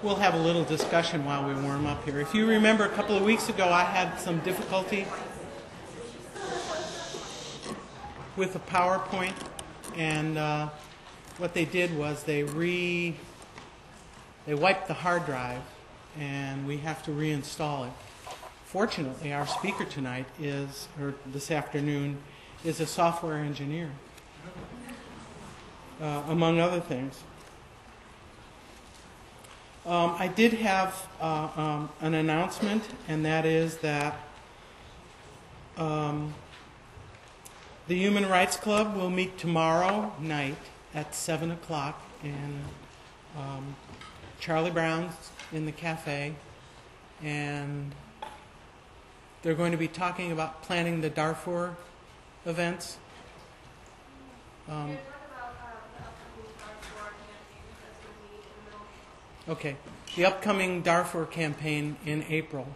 We'll have a little discussion while we warm up here. If you remember, a couple of weeks ago I had some difficulty with the PowerPoint, and what they did was they wiped the hard drive, and we have to reinstall it. Fortunately, our speaker tonight this afternoon, is a software engineer, among other things. I did have an announcement, and that is that the Human Rights Club will meet tomorrow night at 7 o'clock in Charlie Brown's in the cafe, and they're going to be talking about planning the Darfur events. Okay, the upcoming Darfur campaign in April.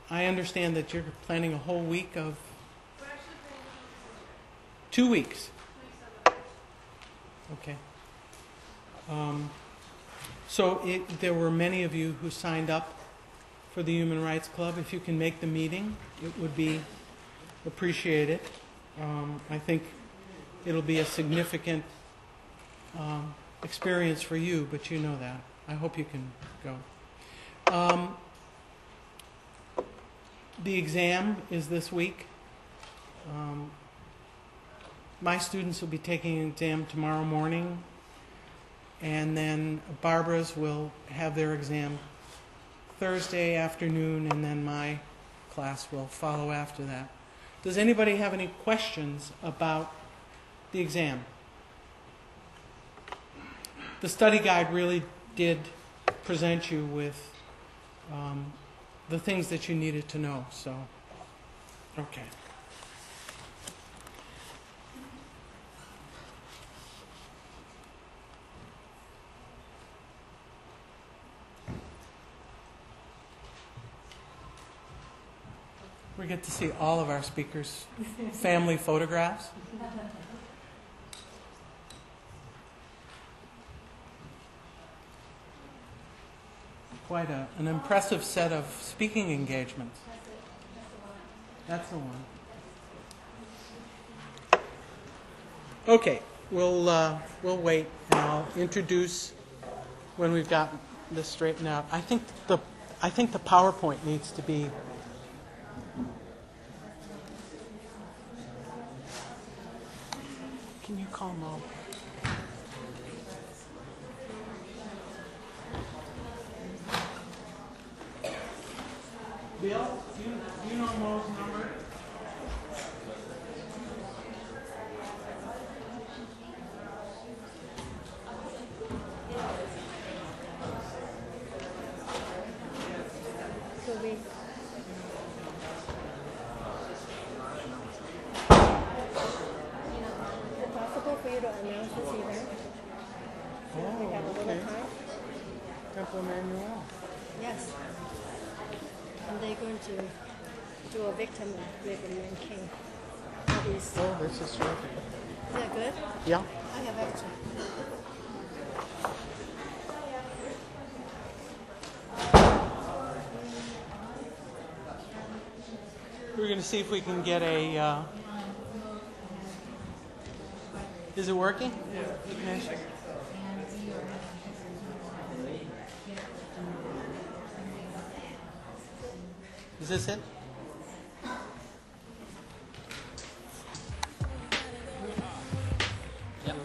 I understand that you're planning a whole week of... 2 weeks. Okay. There were many of you who signed up for the Human Rights Club. If you can make the meeting, it would be appreciated. I think it'll be a significant experience for you, but you know that. I hope you can go. The exam is this week. My students will be taking an exam tomorrow morning, and then Barbara's will have their exam Thursday afternoon, and then my class will follow after that. Does anybody have any questions about the exam? The study guide really did present you with the things that you needed to know, so, okay. We get to see all of our speakers' family photographs. Quite an impressive set of speaking engagements. That's the one. Okay, we'll wait, and I'll introduce when we've got this straightened out. I think the PowerPoint needs to be. Can you call Mo? Bill, do you know Mo's number? Is it possible for you to announce this event? We have a little time? Temple Emmanuel. Yes. And they're going to do a victim of Goodman King. Oh, this is terrific. Is that good? Yeah. I have extra. We're going to see if we can get a... Is it working? Yeah. Is this it? Yep.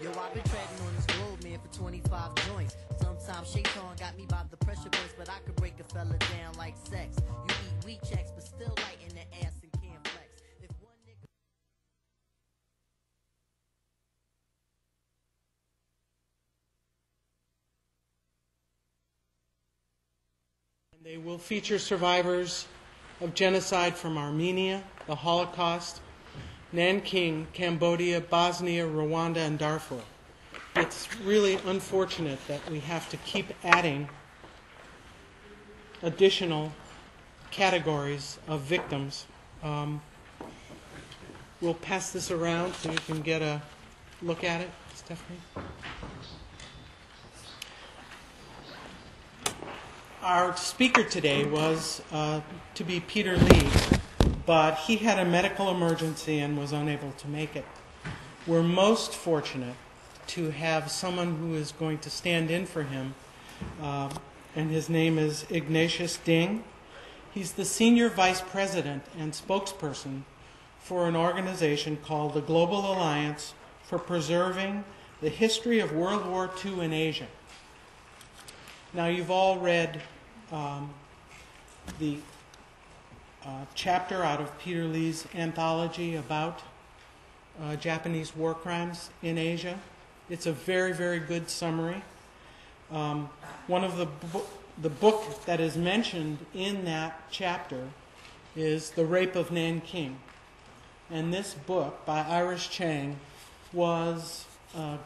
Yo, I've been treading on this road, man, for 25 joints. Sometimes Shaitan got me by the pressure points, but I could break a fella down like sex. You eat wheat checks, but still light in the ass and can't flex. If one nigga... They will feature survivors of genocide from Armenia, the Holocaust, Nanking, Cambodia, Bosnia, Rwanda, and Darfur. It's really unfortunate that we have to keep adding additional categories of victims We'll pass this around so you can get a look at it, Stephanie. Our speaker today was to be Peter Lee, but he had a medical emergency and was unable to make it. We're most fortunate to have someone who is going to stand in for him, and his name is Ignatius Ding. He's the Senior Vice President and spokesperson for an organization called the Global Alliance for Preserving the History of World War II in Asia. Now, you've all read the chapter out of Peter Lee's anthology about Japanese war crimes in Asia. It's a very, very good summary. One of the book that is mentioned in that chapter is The Rape of Nanking. And this book by Iris Chang was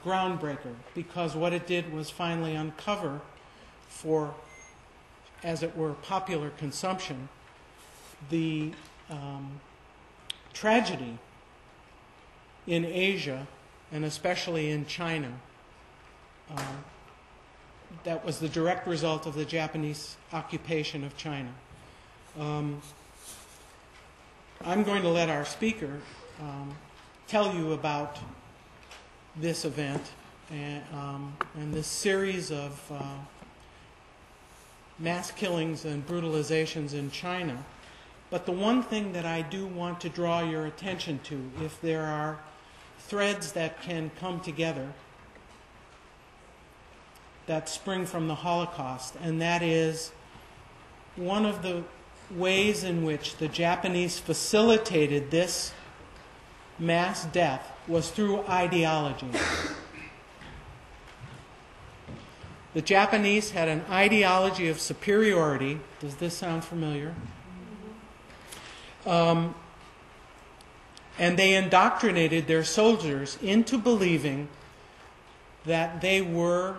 groundbreaker because what it did was finally uncover for, as it were, popular consumption, the tragedy in Asia, and especially in China, that was the direct result of the Japanese occupation of China. I'm going to let our speaker tell you about this event and this series of mass killings and brutalizations in China. But the one thing that I do want to draw your attention to, if there are threads that can come together that spring from the Holocaust, and that is one of the ways in which the Japanese facilitated this mass death was through ideology. The Japanese had an ideology of superiority. Does this sound familiar? And they indoctrinated their soldiers into believing that they were,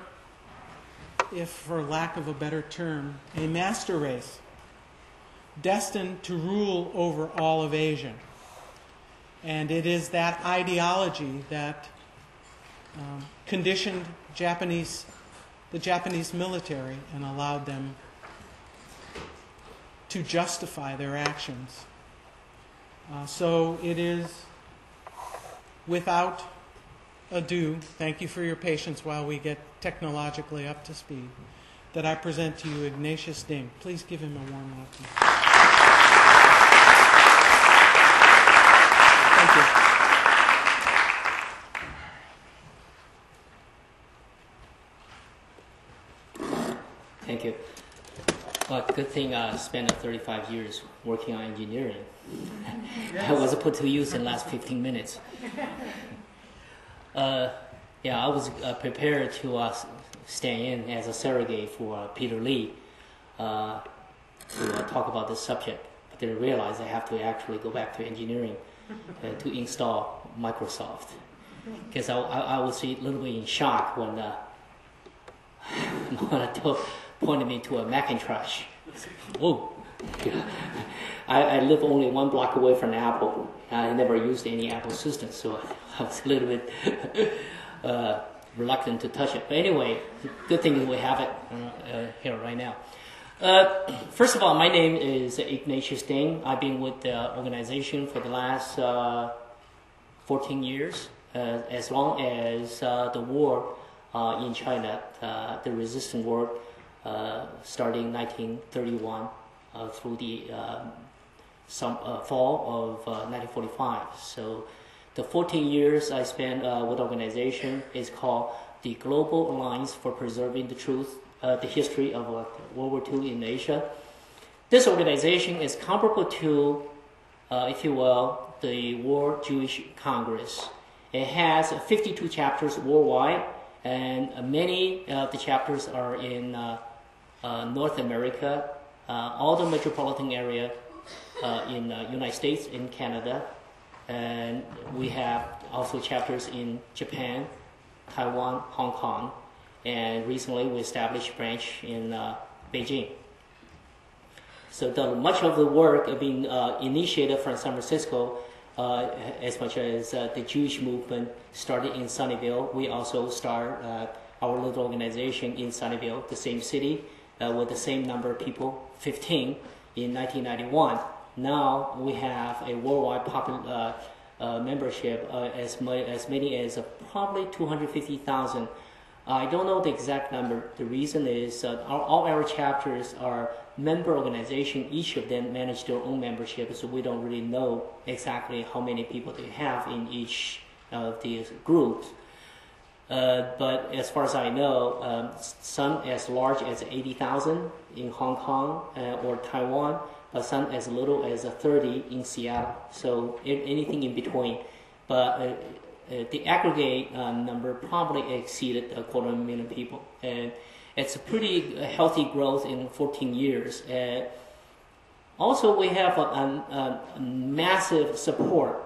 if for lack of a better term, a master race, destined to rule over all of Asia. And it is that ideology that conditioned the Japanese military and allowed them to justify their actions. So it is without ado, thank you for your patience while we get technologically up to speed, that I present to you Ignatius Ding. Please give him a warm welcome. Thank you. Thank you. Well, good thing I spent 35 years working on engineering. I was put to use in the last 15 minutes. I was prepared to stand in as a surrogate for Peter Lee to talk about this subject. But then I realized I have to actually go back to engineering to install Microsoft. Because I was a little bit in shock when Myrna pointed me to a Macintosh. Whoa! I live only 1 block away from Apple. I never used any Apple system, so I was a little bit reluctant to touch it. But anyway, good thing we have it here right now. First of all, my name is Ignatius Ding. I've been with the organization for the last 14 years, as long as the war in China, the resistance war, starting 1931 through the fall of 1945. So the 14 years I spent with the organization is called the Global Alliance for Preserving the Truth, the History of World War II in Asia. This organization is comparable to, if you will, the World Jewish Congress. It has 52 chapters worldwide, and many of the chapters are in North America, all the metropolitan area in the United States, in Canada, and we have also chapters in Japan, Taiwan, Hong Kong, and recently we established a branch in Beijing. So much of the work being initiated from San Francisco, as much as the Jewish movement started in Sunnyvale. We also start our little organization in Sunnyvale, the same city, with the same number of people, 15, in 1991. Now we have a worldwide membership as many as probably 250,000. I don't know the exact number. The reason is all our chapters are member organization. Each of them manage their own membership, so we don't really know exactly how many people they have in each of these groups. But as far as I know, some as large as 80,000 in Hong Kong or Taiwan, but some as little as 30 in Seattle. So anything in between. But the aggregate number probably exceeded 250,000 people. And it's a pretty healthy growth in 14 years. Also, we have a massive support.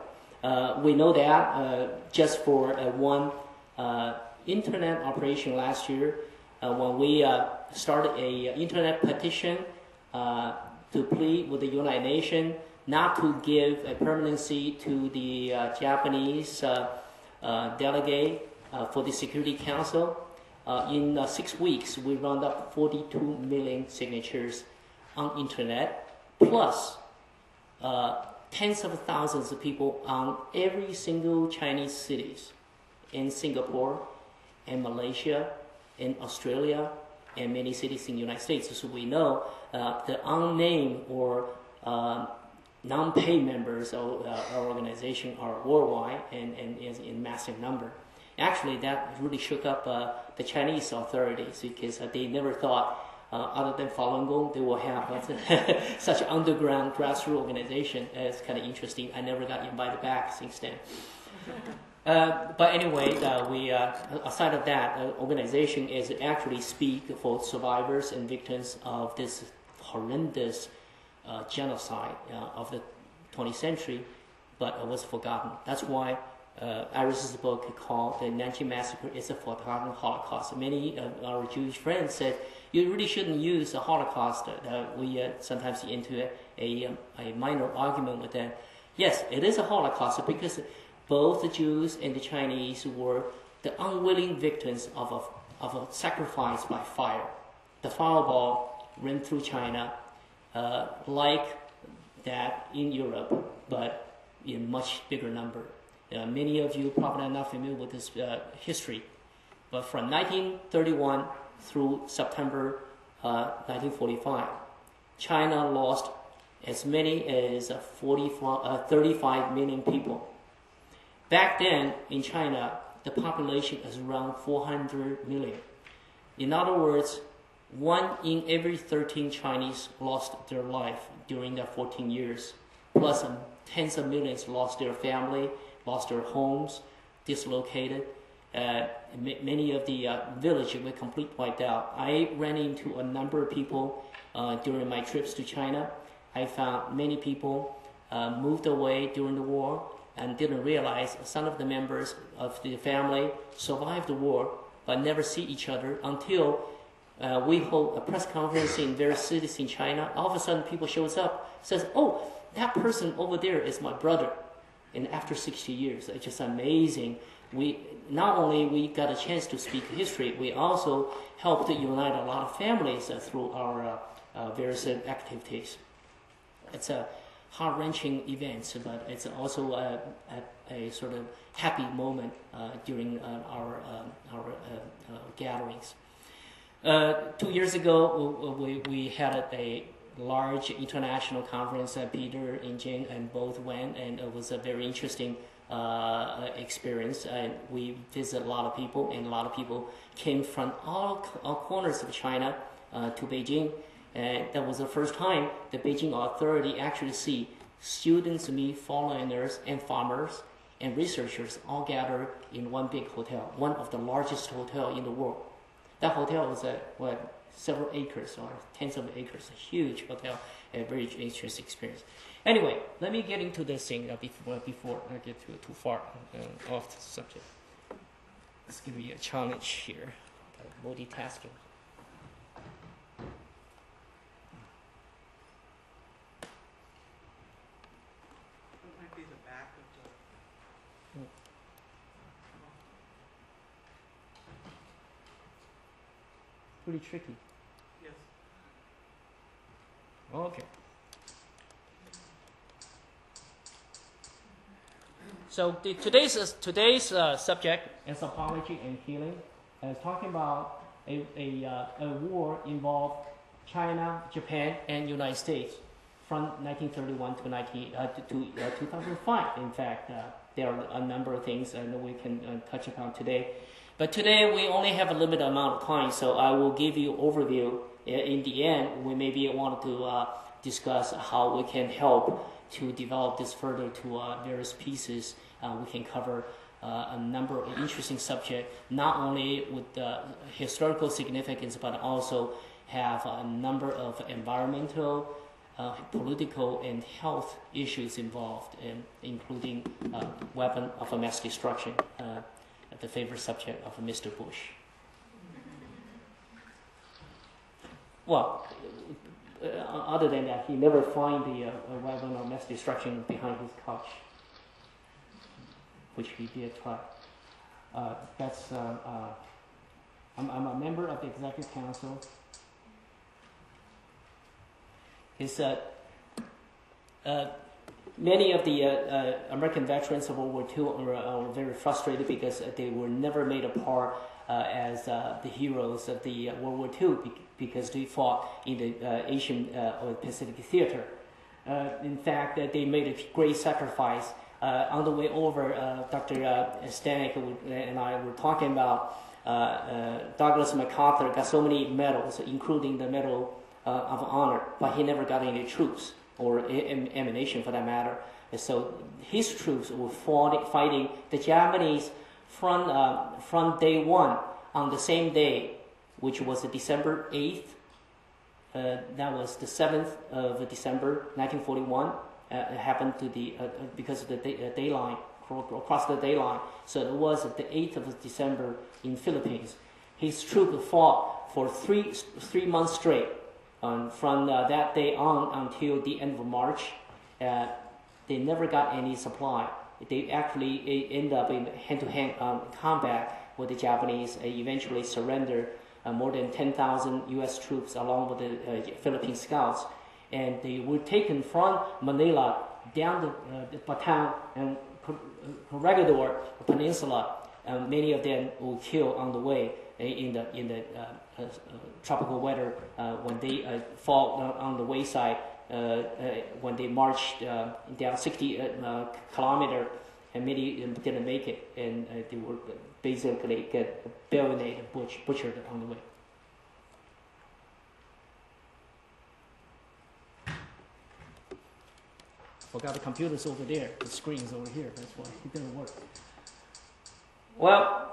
We know that just for one internet operation last year, when we started an internet petition to plead with the United Nations not to give a permanency to the Japanese delegate for the Security Council. In 6 weeks, we round up 42 million signatures on internet, plus tens of thousands of people on every single Chinese cities in Singapore and Malaysia and Australia and many cities in the United States. So we know the unnamed or non-paid members of our organization are worldwide and is in massive number. Actually, that really shook up the Chinese authorities because they never thought, other than Falun Gong, they will have such underground grassroots organization. It's kind of interesting. I never got invited back since then. But anyway, we aside of that, organization is actually speak for survivors and victims of this horrendous genocide of the 20th century, but it was forgotten. That's why Iris's book called The Nanjing Massacre is a Forgotten Holocaust. Many of our Jewish friends said, you really shouldn't use the Holocaust. We sometimes get into a minor argument with them. Yes, it is a Holocaust because both the Jews and the Chinese were the unwilling victims of a sacrifice by fire. The fireball ran through China like that in Europe, but in much bigger number. Many of you probably are not familiar with this history, but from 1931 through September 1945, China lost as many as 35 million people. Back then in China, the population is around 400 million. In other words, 1 in every 13 Chinese lost their life during that 14 years, plus tens of millions lost their family, lost their homes, dislocated. Many of the villages were completely wiped out. I ran into a number of people during my trips to China. I found many people moved away during the war and didn't realize some of the members of the family survived the war but never see each other until we hold a press conference in various cities in China. All of a sudden people shows up, says, oh, that person over there is my brother. And after 60 years, it's just amazing. We not only we got a chance to speak history, we also helped to unite a lot of families through our various activities. It's a heart-wrenching event, but it's also a sort of happy moment during our gatherings. 2 years ago, we had a large international conference. Peter and Jane and both went, and it was a very interesting experience. And we visited a lot of people, and a lot of people came from all corners of China to Beijing. And that was the first time the Beijing authority actually see students meet foreigners and farmers and researchers all gather in one big hotel, one of the largest hotel in the world. That hotel was several acres or tens of acres, a huge hotel, a very interesting experience. Anyway, let me get into this thing before I get too far off the subject. Let's give you a challenge here, multitasking. pretty tricky. Yes. Okay. So today's subject is apology and healing. It's talking about a war involved China, Japan, and United States from 1931 to 2005. In fact, there are a number of things that we can touch upon today. But today we only have a limited amount of time, so I will give you an overview. In the end, we maybe want to discuss how we can help to develop this further to various pieces. We can cover a number of interesting subjects, not only with historical significance, but also have a number of environmental, political, and health issues involved, including weapon of mass destruction, the favorite subject of Mr. Bush. Well, other than that, he never find the weapon of mass destruction behind his couch, which he did try. I'm a member of the Executive Council. Many of the American veterans of World War II are very frustrated because they were never made a part as the heroes of the World War II because they fought in the Asian or Pacific theater. In fact, they made a great sacrifice. On the way over, Dr. Stanek and I were talking about Douglas MacArthur got so many medals, including the Medal of Honor, but he never got any troops or ammunition for that matter. And so his troops were fighting the Japanese from day one on the same day, which was December 8th. That was the 7th of December 1941. It happened to because of the day line, across the day line. So it was the 8th of December in Philippines. His troops fought for three months straight. From that day on until the end of March, they never got any supply. They actually end up in hand-to-hand combat with the Japanese. Eventually surrendered more than 10,000 U.S. troops along with the Philippine scouts. And they were taken from Manila down the Bataan and Corrigador Peninsula. Many of them were killed on the way in the tropical weather when they fall on the wayside when they marched down 60 kilometers, and many didn't make it, and they were basically get bayoneted, butchered on the way. Forgot the computer's over there, the screen's over here, that's why it didn't work. Well,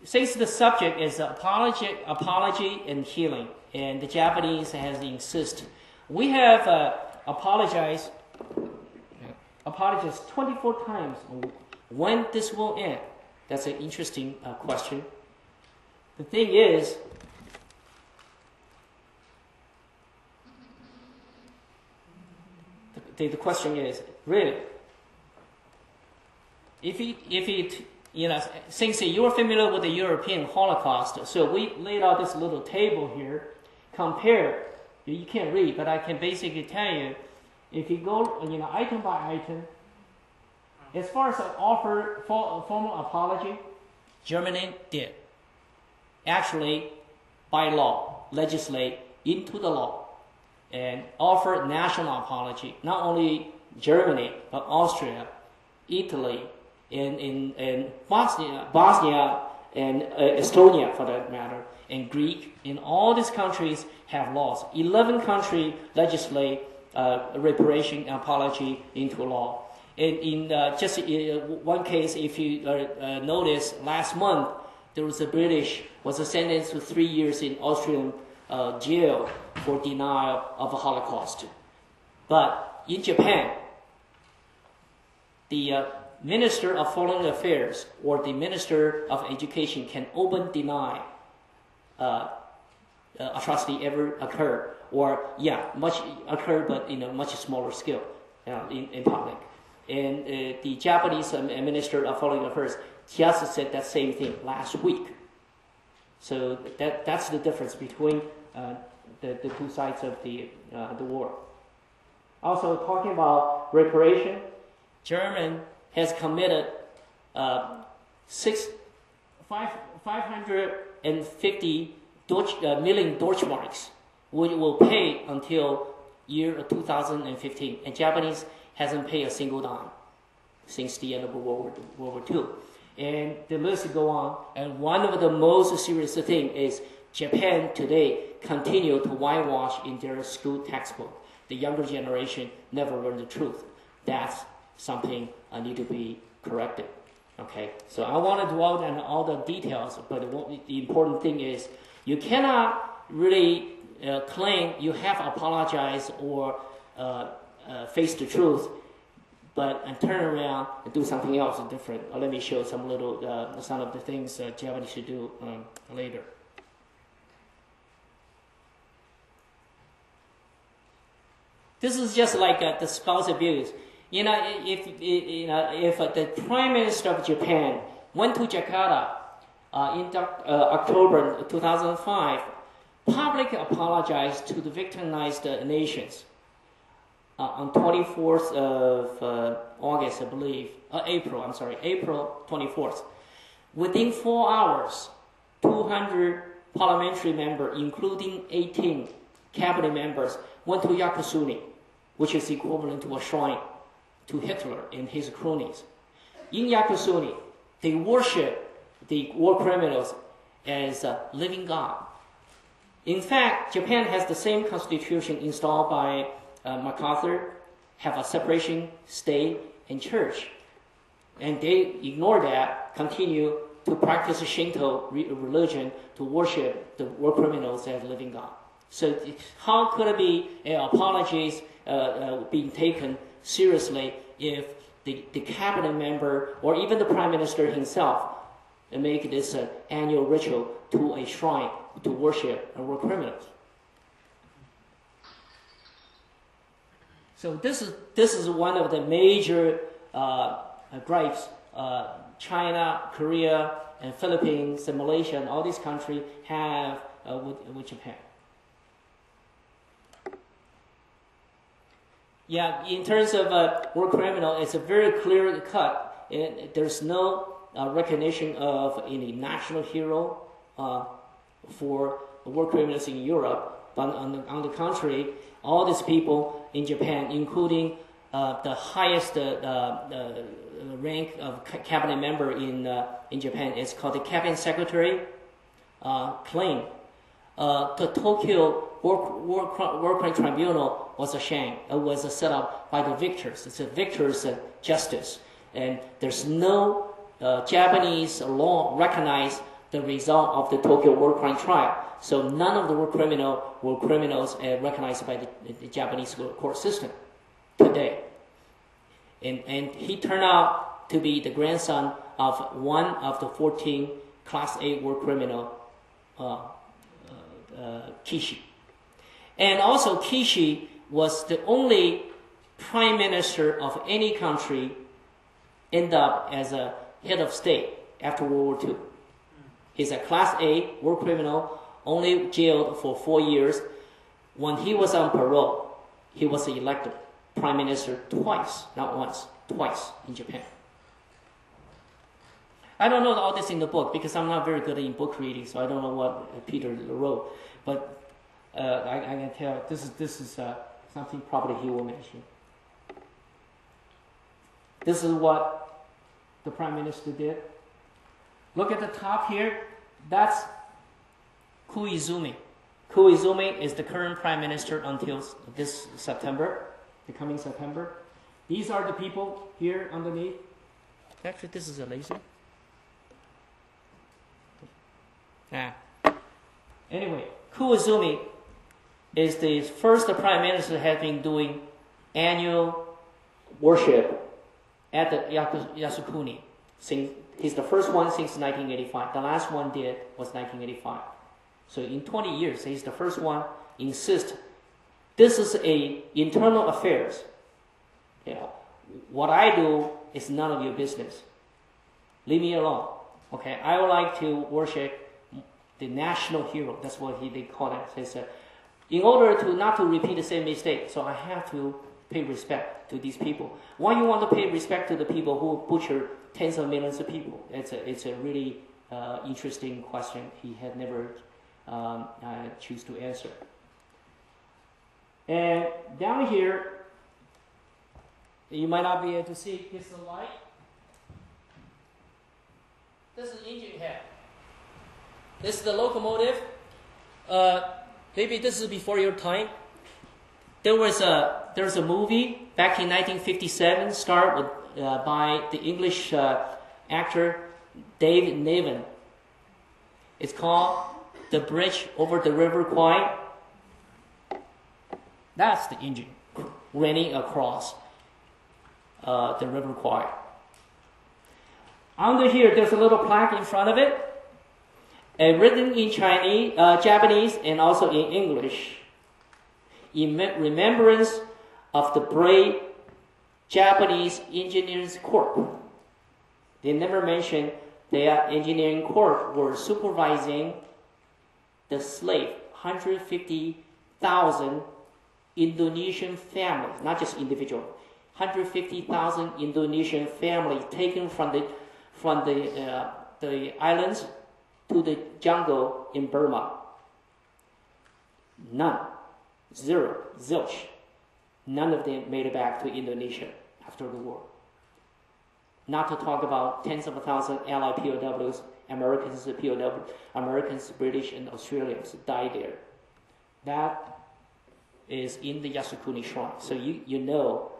since the subject is apology and healing, and the Japanese has insisted, we have apologized 24 times. When this will end? That's an interesting question. The thing is, the question is, really, if it since you're familiar with the European Holocaust, so we laid out this little table here, compare, you can't read, but I can basically tell you, if you go, item by item, as far as an offer formal apology, Germany did. Actually, by law, legislate into the law, and offer national apology, not only Germany, but Austria, Italy, in Bosnia and Estonia for that matter, and Greek, in all these countries have laws. 11 countries legislate reparation apology into law. In just one case, if you notice, last month there was a British was sentenced to 3 years in Austrian jail for denial of a Holocaust. But in Japan, the Minister of Foreign Affairs or the Minister of Education can open deny atrocity ever occurred, or much occurred, but in a much smaller scale in public. And the Japanese Minister of Foreign Affairs just said that same thing last week. So that's the difference between the two sides of the war. Also, talking about reparation, Germany has committed 550 million Deutschmarks, which will pay until year 2015, and Japanese hasn't paid a single dime since the end of World War II. And the list go on. And one of the most serious thing is Japan today continue to whitewash in their school textbook. The younger generation never learn the truth. That's something I need to be corrected. Okay, so I want to dwell on all the details, but the important thing is you cannot really claim you have apologized or face the truth, and turn around and do something else different. Let me show some of the things Japanese should do later. This is just like the spouse abuse. If the Prime Minister of Japan went to Jakarta in October 2005, publicly apologized to the victimized nations on 24th of August, I believe, April 24th. Within 4 hours, 200 parliamentary members, including 18 cabinet members, went to Yakusuni, which is equivalent to a shrine to Hitler and his cronies. In Yakusuni, they worship the war criminals as a living god. In fact, Japan has the same constitution installed by MacArthur, have a separation state and church. And they ignore that, continue to practice Shinto religion to worship the war criminals as living god. So how could it be apologies being taken seriously if the cabinet member or even the prime minister himself make this annual ritual to a shrine to worship war criminals? So this is one of the major gripes China, Korea, and Philippines, and Malaysia, and all these countries have with Japan. Yeah, in terms of war criminal, it's a very clear cut. There's no recognition of any national hero for war criminals in Europe, but on the contrary, all these people in Japan, including the highest rank of cabinet member in Japan, is called the cabinet secretary, claim the Tokyo War Crime Tribunal was a sham. It was set up by the victors. It's a victors' justice, and there's no Japanese law recognize the result of the Tokyo War Crime trial. So none of the war criminals recognized by the Japanese court system today. And he turned out to be the grandson of one of the 14 Class A war criminal, Kishi. And also Kishi was the only prime minister of any country end up as a head of state after World War II. He's a Class A war criminal, only jailed for 4 years. When he was on parole, he was elected prime minister twice, not once, twice in Japan. I don't know all this in the book because I'm not very good in book reading, so I don't know what Peter wrote. But I can tell this is something probably he will mention. This is what the prime minister did. Look at the top here. That's Koizumi. Koizumi is the current prime minister until this September, the coming September. These are the people here underneath. Actually, this is a laser. Anyway, Koizumi is the first prime minister that has been doing annual worship at the Yasukuni. He's the first one since 1985. The last one was 1985. So in 20 years, he's the first one insist this is a internal affairs. What I do is none of your business. Leave me alone. Okay, I would like to worship the national hero. That's what they call it. They said, in order to not to repeat the same mistake, so I have to pay respect to these people. Why you want to pay respect to the people who butcher tens of millions of people? It's a really interesting question. He had never choose to answer. And down here, you might not be able to see. Here's the light. This is the engine head. This is the locomotive. Maybe this is before your time. There's a movie back in 1957, starred with, by the English actor David Niven. It's called The Bridge Over the River Kwai. That's the engine running across the River Kwai. Under here, there's a little plaque in front of it, and written in Chinese, Japanese, and also in English, in remembrance of the brave Japanese Engineers Corps. They never mentioned their engineering corps were supervising the slave, 150,000 Indonesian families, not just individual, 150,000 Indonesian families taken from the islands to the jungle in Burma. None. Zero. Zilch. None of them made it back to Indonesia after the war. Not to talk about tens of thousands of Allied POWs, Americans, British, and Australians died there. That is in the Yasukuni Shrine. So you know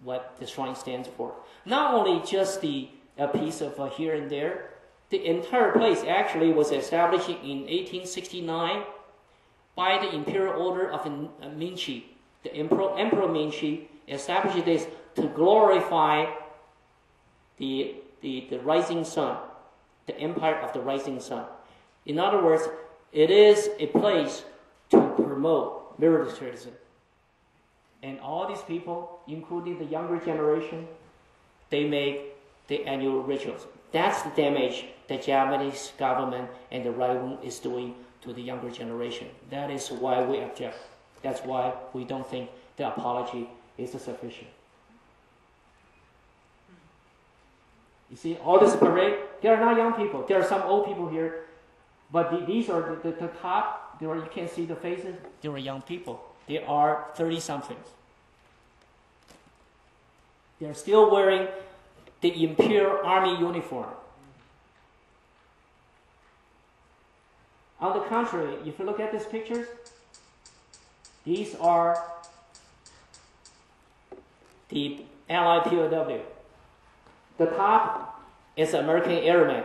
what the shrine stands for. Not only just a piece of here and there, the entire place actually was established in 1869 by the Imperial Order of Minchi. The Emperor Minchi established this to glorify the rising sun, the empire of the rising sun. In other words, it is a place to promote militarism. And all these people, including the younger generation, they make the annual rituals. That's the damage the Japanese government and the right wing is doing to the younger generation. That is why we object. That's why we don't think the apology is sufficient. You see, all this parade, there are not young people. There are some old people here. But these are the top, there are, you can see the faces. There are young people. They are 30-somethings. They are still wearing the Imperial Army uniform. On the contrary, if you look at these pictures, these are the Allied POW. The top is American Airman.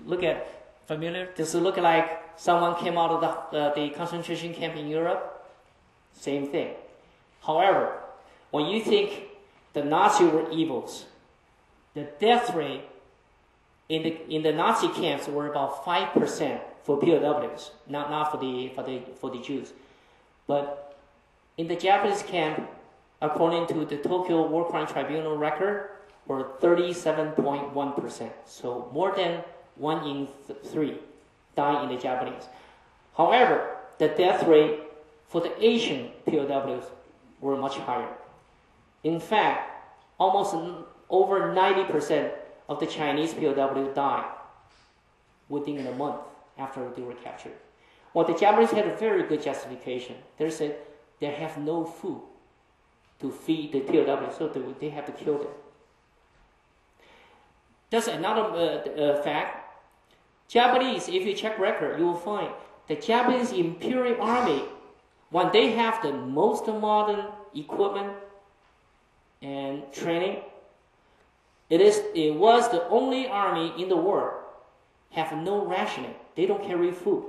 Look at, familiar? Does it look like someone came out of the concentration camp in Europe? Same thing. However, when you think the Nazis were evils, the death rate in the Nazi camps were about 5% for POWs, not for the Jews. But in the Japanese camp, according to the Tokyo War Crime Tribunal record, were 37.1%. So more than 1 in 3 died in the Japanese. However, the death rate for the Asian POWs were much higher. In fact, almost over 90% of the Chinese POWs died within a month after they were captured. Well, the Japanese had a very good justification. They said they have no food to feed the POWs, so they have to kill them. That's another fact. Japanese, if you check record, you will find the Japanese Imperial Army, when they have the most modern equipment and training, it was the only army in the world have no rationing. They don't carry food.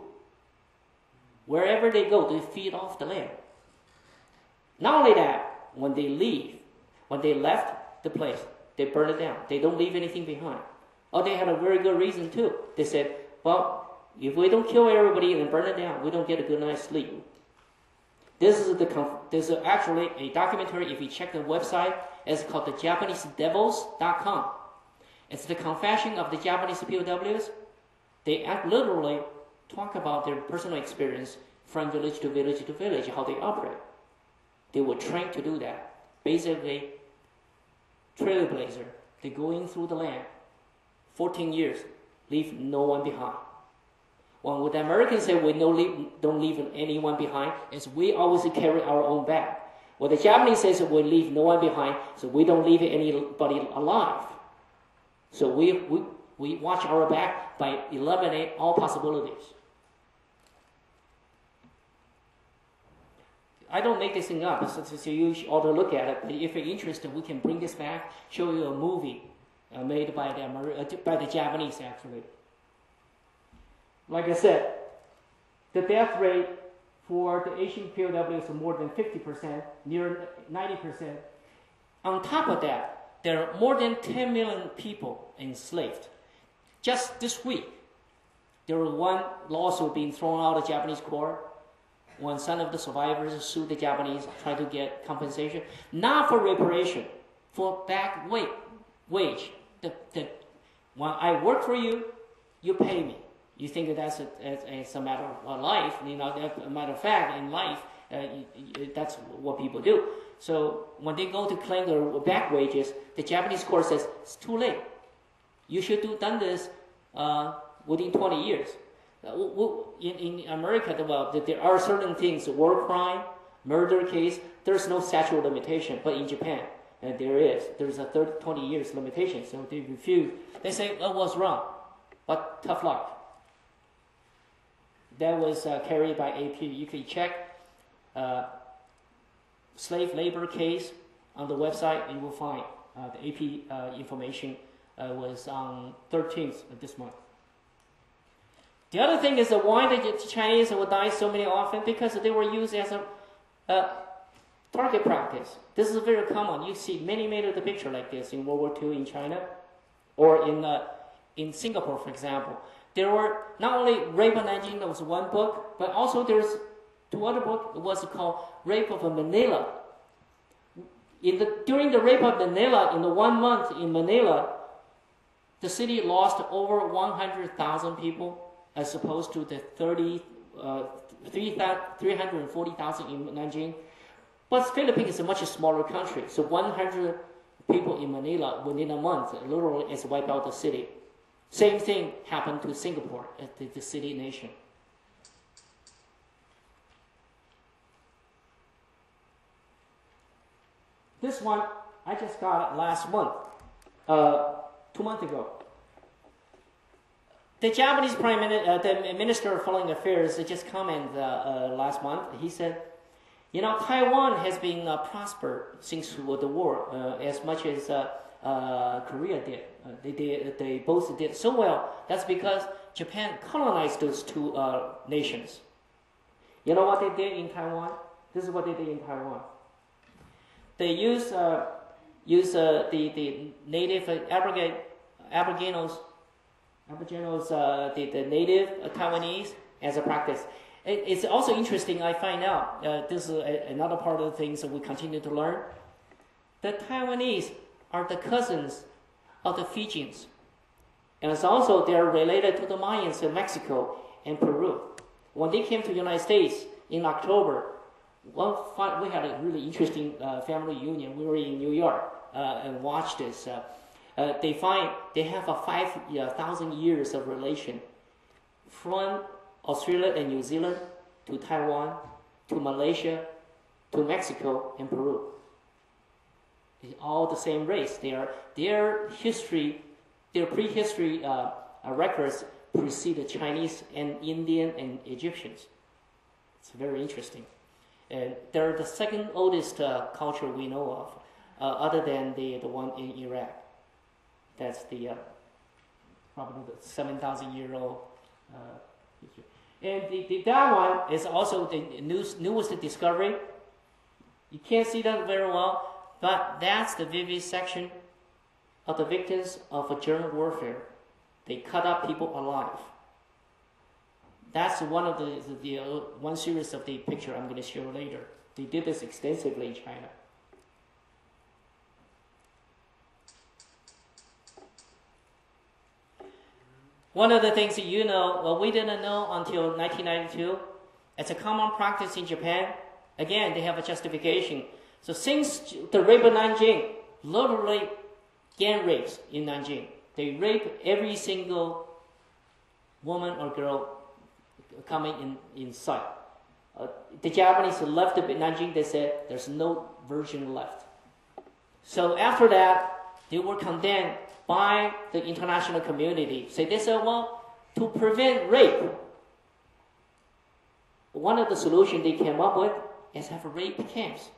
Wherever they go, they feed off the land. Not only that, when they left the place, they burn it down. They don't leave anything behind. Oh, they had a very good reason too. They said, well, if we don't kill everybody and burn it down, we don't get a good night's sleep. This is actually a documentary. If you check the website, it's called the JapaneseDevils.com. It's the confession of the Japanese POWs. They literally talk about their personal experience from village to village to village, how they operate. They were trained to do that. Basically, trailblazer. They're going through the land. 14 years, leave no one behind. When the Americans say we don't leave anyone behind, is we always carry our own bag. When the Japanese says we leave no one behind, so we don't leave anybody alive. So we watch our back by eliminate all possibilities. I don't make this thing up, so you ought to look at it. But if you're interested, we can bring this back, show you a movie made by the Japanese, actually. Like I said, the death rate for the Asian POW is more than 50%, near 90%. On top of that, there are more than 10 million people enslaved. Just this week, there was one lawsuit being thrown out of Japanese court. One son of the survivors sued the Japanese, tried to get compensation, not for reparation, for back wage. When I work for you, you pay me. You think that's a matter of life, a matter of fact, in life, that's what people do. So when they go to claim their back wages, the Japanese court says, it's too late. You should have done this within 20 years. In America, there are certain things, war crime, murder case, there's no statute of limitation, but in Japan, there's a 20 years limitation, so they refuse. They say, oh, what's wrong? But tough luck. That was carried by AP. You can check slave labor case on the website, and you will find the AP information was on 13th of this month. The other thing is that why the Chinese would die so many often, because they were used as a target practice. This is very common. You see many of the picture like this in World War II in China, or in Singapore, for example. There were not only Rape of Nanjing, that was one book, but also there's two other books. It was called Rape of Manila. During the Rape of Manila, in the 1 month in Manila, the city lost over 100,000 people, as opposed to the 340,000 in Nanjing. But Philippines is a much smaller country, so 100 people in Manila within a month literally has wiped out the city. Same thing happened to Singapore, the city nation. This one, I just got it last month, 2 months ago. The Japanese the Minister of Foreign Affairs just commented last month. He said, Taiwan has been prospered since the war as much as Korea did. They both did so well. That's because Japan colonized those two nations. You know what they did in Taiwan? This is what they did in Taiwan. They used the native Aboriginals, the native Taiwanese as a practice. It's also interesting, I find out, this is another part of the things that we continue to learn. The Taiwanese are the cousins of the Fijians. And it's also, they're related to the Mayans in Mexico and Peru. When they came to the United States in October, we had a really interesting family reunion. We were in New York and watched this. They find they have a 5,000 years of relation from Australia and New Zealand to Taiwan to Malaysia to Mexico and Peru. It's all the same race. Their history, their prehistory records precede the Chinese and Indian and Egyptians. It's very interesting. And they're the second oldest culture we know of, other than the one in Iraq. That's the probably the 7,000-year-old history. And that one is also the newest discovery. You can't see that very well, but that's the vivisection of the victims of a German warfare. They cut up people alive. That's one of the one series of the picture I'm going to show later. They did this extensively in China. One of the things that you know, well, we didn't know until 1992. It's a common practice in Japan. Again, they have a justification. So since the rape of Nanjing, literally gang rapes in Nanjing. They rape every single woman or girl coming in sight. The Japanese left Nanjing, they said there's no virgin left. So after that, they were condemned by the international community. So they said, well, to prevent rape, one of the solutions they came up with is have rape camps.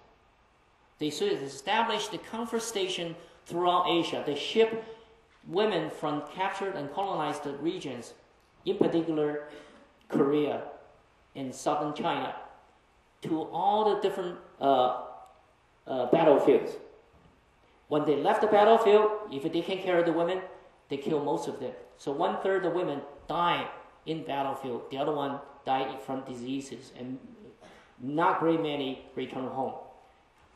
They established the comfort station throughout Asia. They ship women from captured and colonized regions, in particular Korea and southern China, to all the different battlefields. When they left the battlefield, if they can't carry the women, they kill most of them. So 1/3 of the women die in battlefield. The other one died from diseases, and not very many return home.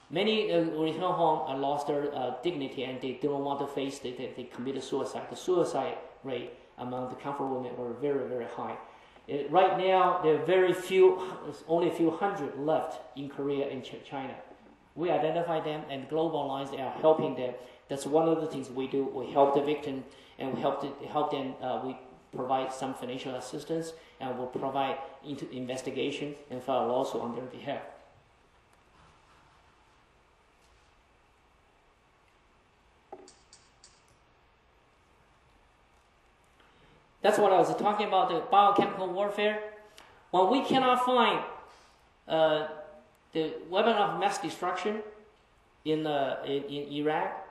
Many return home and lost their dignity, and they don't want to face it. They committed suicide. The suicide rate among the comfort women were very, very high. Right now, there are only a few hundred left in Korea and China. We identify them, and Global Alliance are helping them. That's one of the things we do. We help the victim, and we help them. We provide some financial assistance, and we'll provide investigation and file a lawsuit on their behalf. That's what I was talking about, the biochemical warfare. When we cannot find the weapon of mass destruction in Iraq,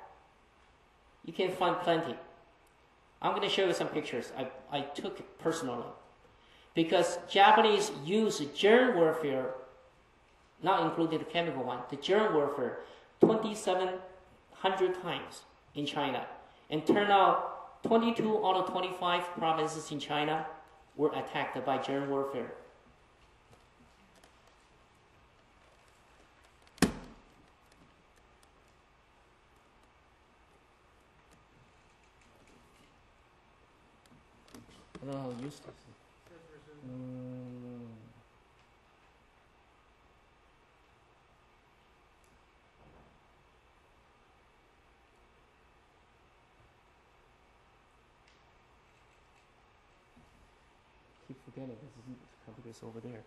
you can find plenty. I'm going to show you some pictures I took personally. Because Japanese use germ warfare, not including the chemical one, the germ warfare 2,700 times in China. And turned out 22 out of 25 provinces in China were attacked by germ warfare. I don't know how to use this. Keep forgetting this computer's over there.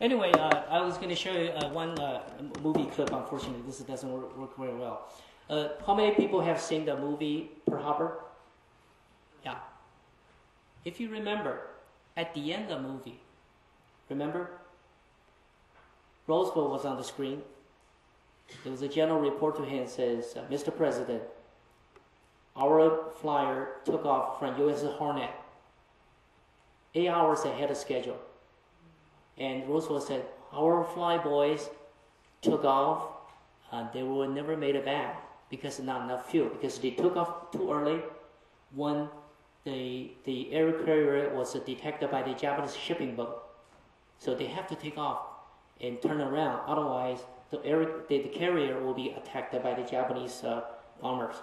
Anyway, I was going to show you one movie clip. Unfortunately, this doesn't work very well. How many people have seen the movie Pearl Harbor? Yeah. If you remember, at the end of the movie, remember? Roosevelt was on the screen. There was a general report to him says, Mr. President, our flyer took off from USS Hornet 8 hours ahead of schedule. And Roosevelt said, our flyboys took off, they were never made it back because not enough fuel, because they took off too early when the air carrier was detected by the Japanese shipping boat. So they have to take off and turn around, otherwise the carrier will be attacked by the Japanese bombers.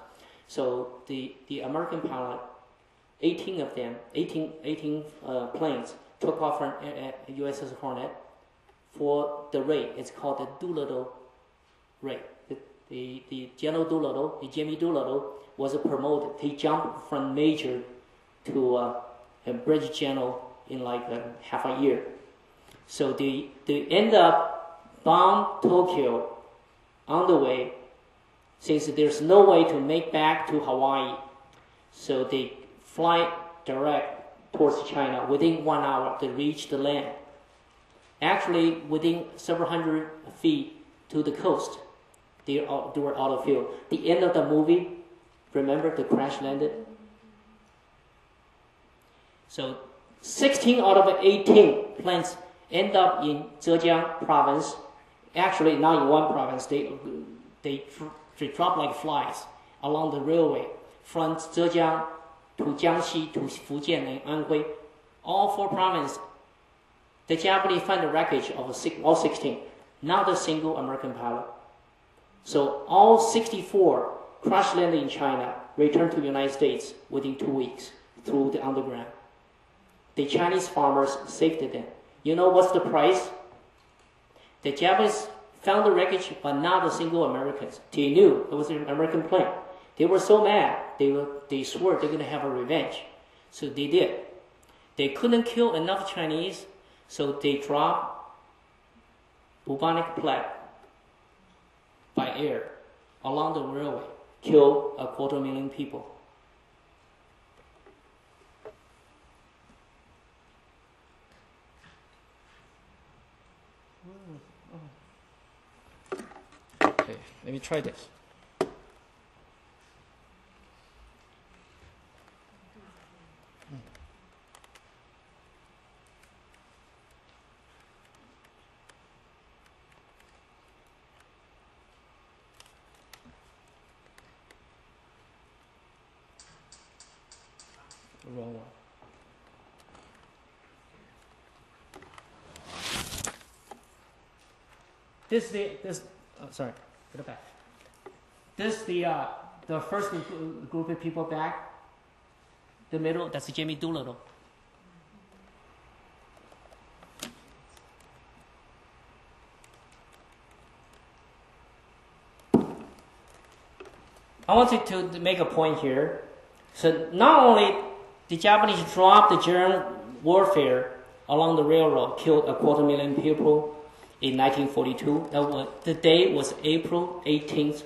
So the American pilot, 18 of them, 18 planes, took off from USS Hornet for the raid. It's called the Doolittle raid. The General Doolittle, the Jimmy Doolittle, was promoted. He jumped from major to a bridge general in like half a year. So they end up bomb Tokyo on the way, since there's no way to make back to Hawaii, so they fly direct towards China. Within 1 hour, they reach the land. Actually, within several hundred feet to the coast, they were out of fuel. The end of the movie, remember the crash landed? So 16 out of 18 planes end up in Zhejiang province. Actually, not in one province. They drop like flies along the railway from Zhejiang to Jiangxi to Fujian and Anhui. All 4 provinces, the Japanese find the wreckage of all 16, not a single American pilot. So all 64 crash landed in China, returned to the United States within 2 weeks through the underground. The Chinese farmers saved them. You know what's the price? The Japanese found the wreckage, but not a single American. They knew it was an American plane. They were so mad, they swore they're going to have a revenge. So they did. They couldn't kill enough Chinese, so they dropped bubonic plague by air along the railway, killed 250,000 people. Okay, let me try this. The wrong one. Sorry, put it back. This the first group of people back. The middle, that's Jimmy Doolittle. I wanted to make a point here. So not only the Japanese dropped the German warfare along the railroad, killed 250,000 people in 1942. The day was April 18th,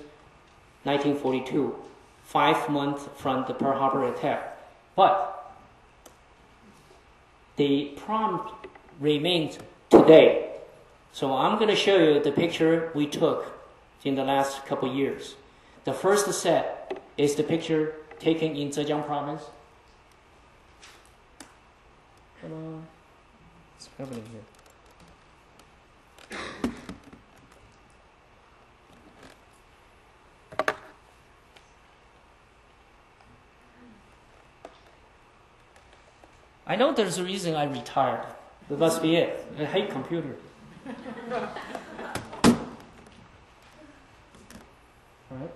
1942, 5 months from the Pearl Harbor attack. But the problem remains today. So I'm going to show you the picture we took in the last couple of years. The first set is the picture taken in Zhejiang province. Come on. What's happening here? I know there's a reason I retired. That must be it. I hate computers. All right.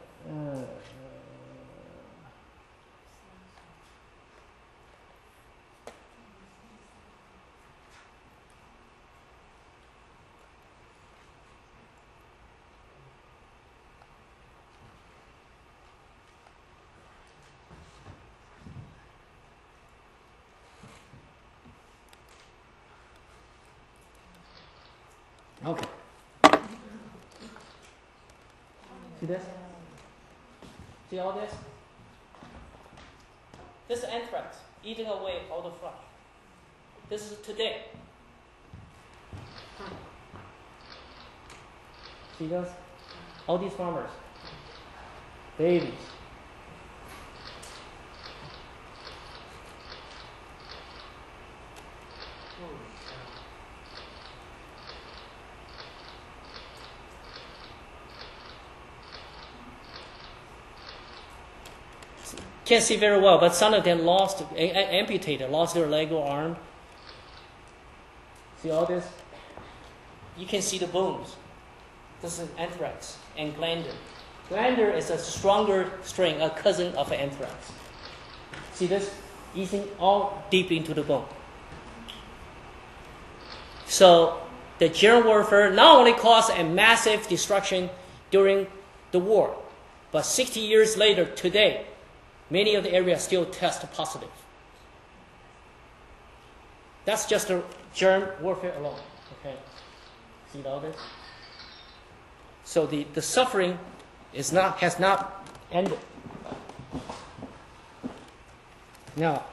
Okay. See this? See all this? This is anthrax eating away all the flesh. This is today. See this? All these farmers, babies. Can't see very well, but some of them amputated, lost their leg or arm. See all this? You can see the bones. This is anthrax and glandular. Glandular is a stronger strain, a cousin of anthrax. See this? Eating all deep into the bone. So the German warfare not only caused a massive destruction during the war, but 60 years later, today, many of the areas still test positive. That's just the German warfare alone. Okay, see all this? So the suffering has not ended. Now,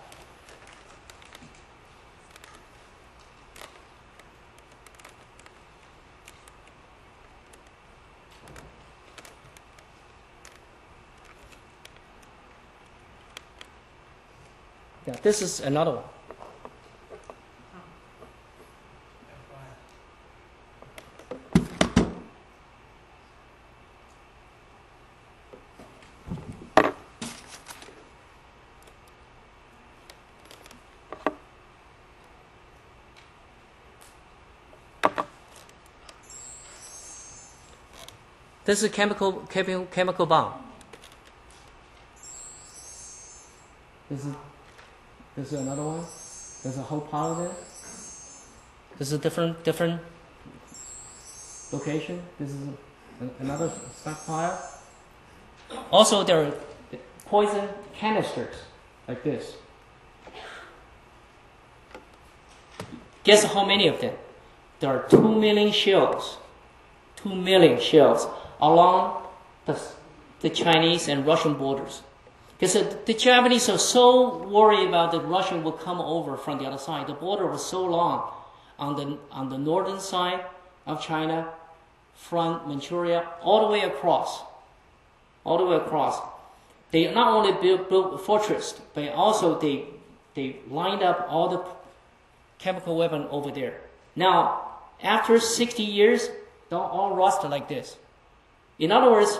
yeah, this is another one. This is a chemical bomb. This is another one. There's a whole pile there. This is a different location. This is another stockpile. Also, there are poison canisters like this. Guess how many of them? There are 2 million shells. 2 million shells along the Chinese and Russian borders. Because the Japanese are so worried about the Russian will come over from the other side. The border was so long on the northern side of China, from Manchuria, all the way across. All the way across. They not only built a fortress, but also they lined up all the chemical weapon over there. Now, after 60 years, they're all rusted like this. In other words,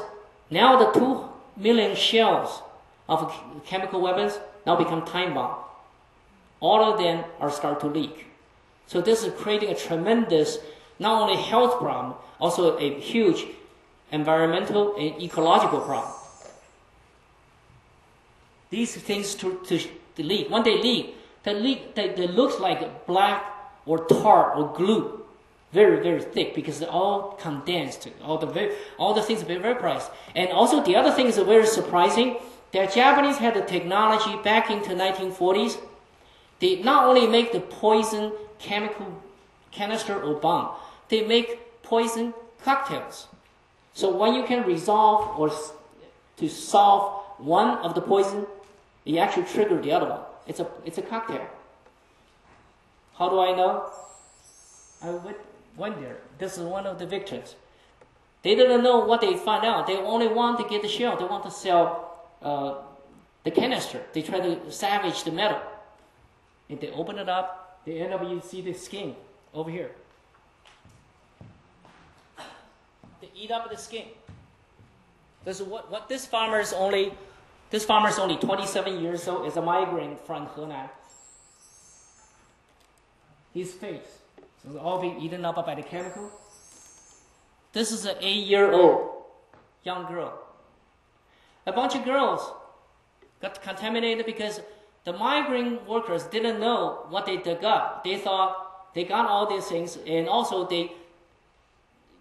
now the 2 million shells of chemical weapons now become time bomb. All of them are start to leak. So this is creating a tremendous, not only health problem, also a huge environmental and ecological problem. These things to leak. When they leak, they look like black or tar or glue. Very, very thick because they're all condensed. All the things are very vaporized. And also the other thing is very surprising. The Japanese had the technology back into 1940s. They not only make the poison chemical canister or bomb, they make poison cocktails. So when you can resolve or to solve one of the poison, you actually trigger the other one. It's a cocktail. How do I know? I went there. This is one of the victims. They didn't know what they found out. They only want to get the shell. They want to sell the canister. They try to salvage the metal. And they open it up. They end up, you see the skin over here. They eat up the skin. This is what this farmer is only 27 years old. Is a migrant from Henan. His face. So it's all being eaten up by the chemical. This is an 8-year-old young girl. A bunch of girls got contaminated because the migrant workers didn't know what they dug up. They thought they got all these things, and also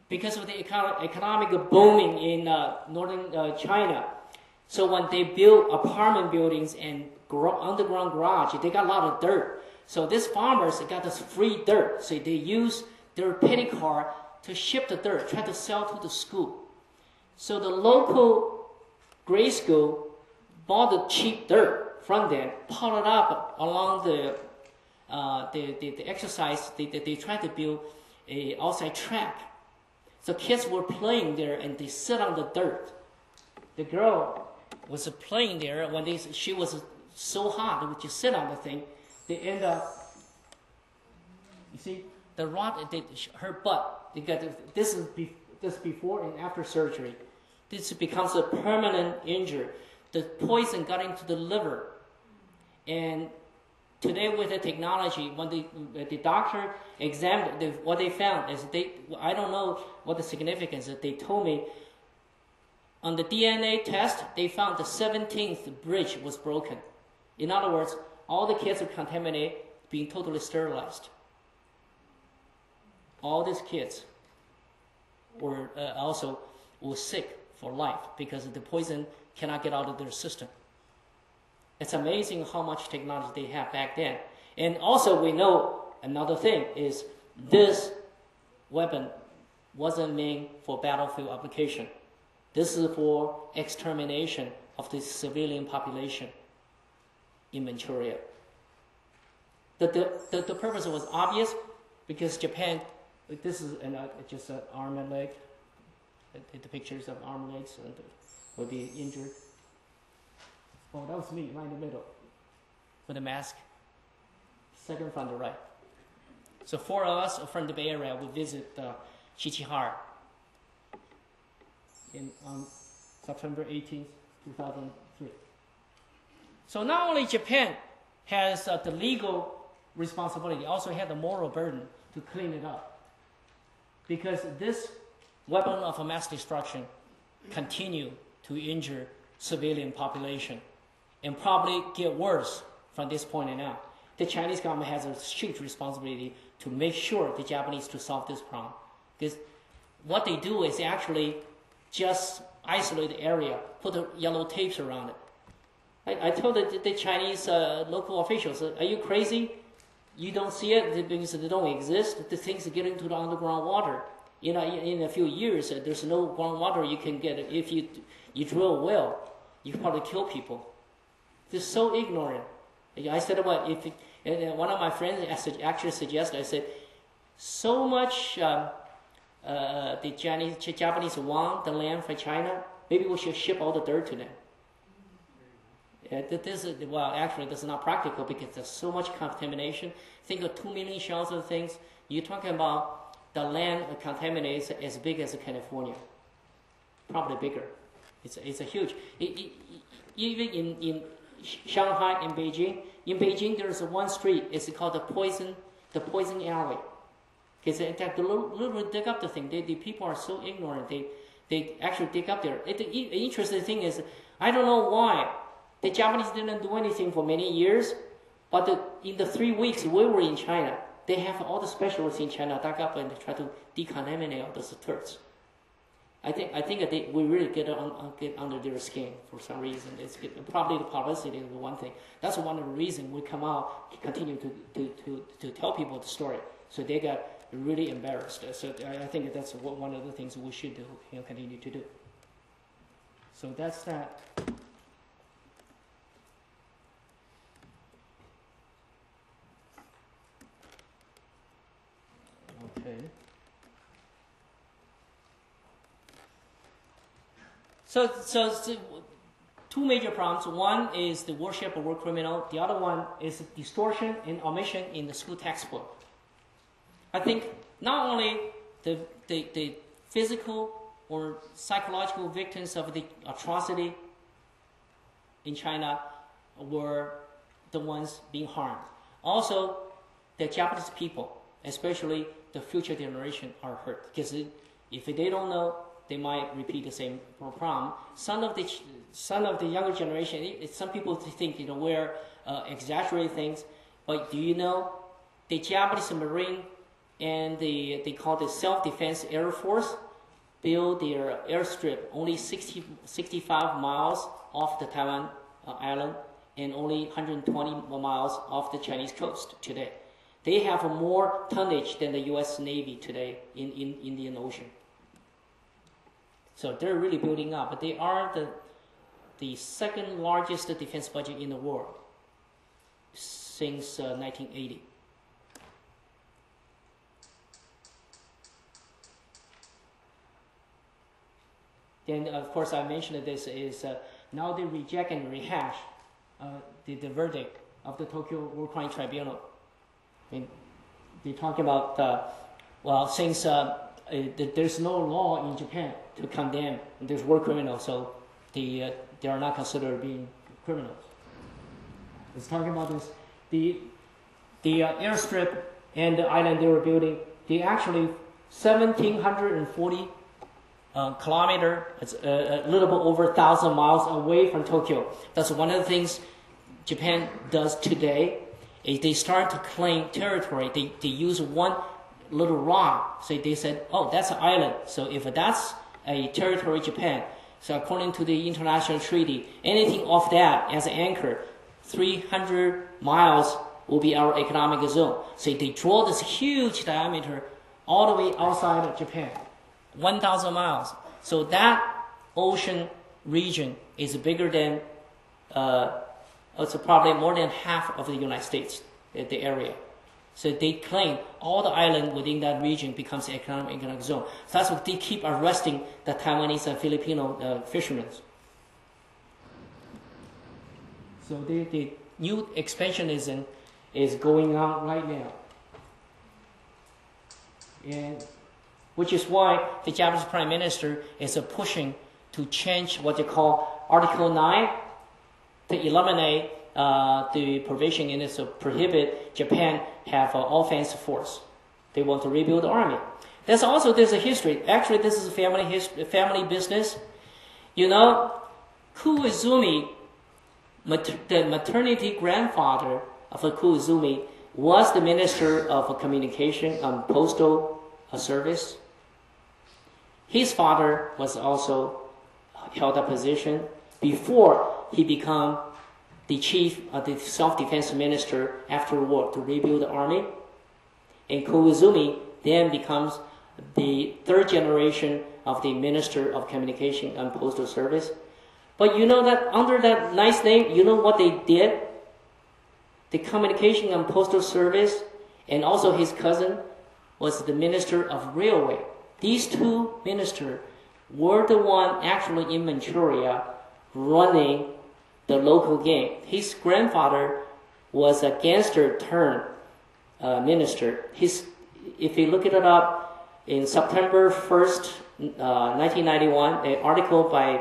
because of the economic booming in northern China. So when they built apartment buildings and underground garage, they got a lot of dirt. So these farmers got this free dirt. So they use their petty car to ship the dirt, try to sell to the school. So the local grade school bought the cheap dirt from them, piled it up along the exercise. They tried to build a outside track. So kids were playing there and they sit on the dirt. The girl was playing there when she was so hot that would just sit on the thing. They end up, you see, the rot, her butt, this is before and after surgery. This becomes a permanent injury. The poison got into the liver. And today with the technology, when the doctor examined, what they found is I don't know what the significance is. They told me on the DNA test, they found the 17th bridge was broken. In other words, all the kids are contaminated, being totally sterilized. All these kids were also sick for life because the poison cannot get out of their system. It's amazing how much technology they have back then. And also we know another thing is this weapon wasn't meant for battlefield application. This is for extermination of the civilian population in Manchuria. The purpose was obvious because Japan, this is just an arm and leg, the pictures of arm and legs will be injured. Oh, that was me right in the middle with a mask. Second from the right. So 4 of us from the Bay Area will visit Shichihara on September 18th, 2003. So not only Japan has the legal responsibility, also has the moral burden to clean it up. Because this weapon of mass destruction continue to injure civilian population and probably get worse from this point on out. The Chinese government has a huge responsibility to make sure the Japanese to solve this problem. Because what they do is actually just isolate the area, put the yellow tapes around it. I told the Chinese local officials, are you crazy? You don't see it because they don't exist. The things get into the underground water. In a few years, there's no groundwater you can get. If you drill a well, you can probably kill people. They're so ignorant. I said, well, one of my friends actually suggested, I said, so much the Japanese want the land for China, maybe we should ship all the dirt to them. Actually, this is not practical because there's so much contamination. Think of 2 million shells of things. You're talking about the land contaminated as big as California, probably bigger. It's a huge. Even in Shanghai and Beijing. In Beijing, there's one street. It's called the poison alley. Because they literally dig up the thing. The people are so ignorant. They actually dig up there. The interesting thing is, I don't know why the Japanese didn't do anything for many years, but in the 3 weeks we were in China, they have all the specialists in China dug up and try to decontaminate all those turds. I think we really get under their skin for some reason. It's probably the publicity is the one thing. That's one of the reasons we come out, continue to tell people the story. So they got really embarrassed. So I think that's one of the things we should do, continue to do. So that's that. Okay. So 2 major problems. One is the worship of war criminal. The other one is distortion and omission in the school textbook. I think not only the physical or psychological victims of the atrocity in China were the ones being harmed. Also, the Japanese people, especially the future generation, are hurt. Because if they don't know, they might repeat the same problem. Some of the younger generation, some people think we're exaggerating things, but do you know the Japanese Marine and they call it Self-Defense Air Force build their airstrip only 65 miles off the Taiwan island and only 120 miles off the Chinese coast today. They have more tonnage than the U.S. Navy today in Indian Ocean. So they're really building up. But they are the second largest defense budget in the world since 1980. Then, of course, I mentioned this is now they reject and rehash the verdict of the Tokyo War Crime Tribunal. I mean, they talk about, since there's no law in Japan to condemn these war criminals, so they are not considered being criminals. It's talking about this, the airstrip and the island they were building. They actually 1,740 kilometer. It's a little bit over 1,000 miles away from Tokyo. That's one of the things Japan does today. Is they start to claim territory. They use one little rock. So they said, oh, that's an island. So if that's a territory of Japan, so according to the international treaty, anything off that as an anchor, 300 miles will be our economic zone. So they draw this huge diameter all the way outside of Japan. 1,000 miles. So that ocean region is bigger than, it's probably more than half of the United States, the area. So they claim all the island within that region becomes an economic zone. So that's what they keep arresting the Taiwanese and Filipino fishermen. So the new expansionism is going on right now. And which is why the Japanese Prime Minister is pushing to change what they call Article 9 to eliminate the provision in it to prohibit Japan have an offensive force. They want to rebuild the army. There's a history. Actually, this is a family business. You know, Kuizumi, the maternity grandfather of Kuizumi, was the Minister of Communication and Postal Service. His father was also held a position before he became the chief of the self-defense minister after the war to rebuild the army. And Koizumi then becomes the third generation of the Minister of Communication and Postal Service. But you know that under that nice name, you know what they did? The Communication and Postal Service and also his cousin was the Minister of Railway. These two ministers were the one actually in Manchuria running the local game. His grandfather was a gangster turned minister. If you look it up, in September 1st, 1991, an article by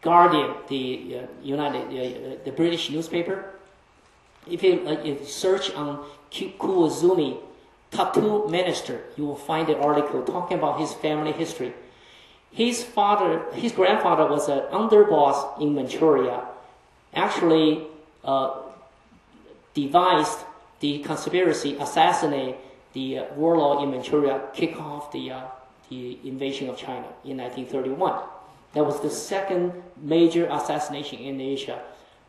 Guardian, the the British newspaper. If you search on Kuizumi, tattoo minister, you will find an article talking about his family history. His grandfather was an underboss in Manchuria, actually devised the conspiracy, assassinate the warlord in Manchuria, kick off the invasion of China in 1931. That was the second major assassination in Asia.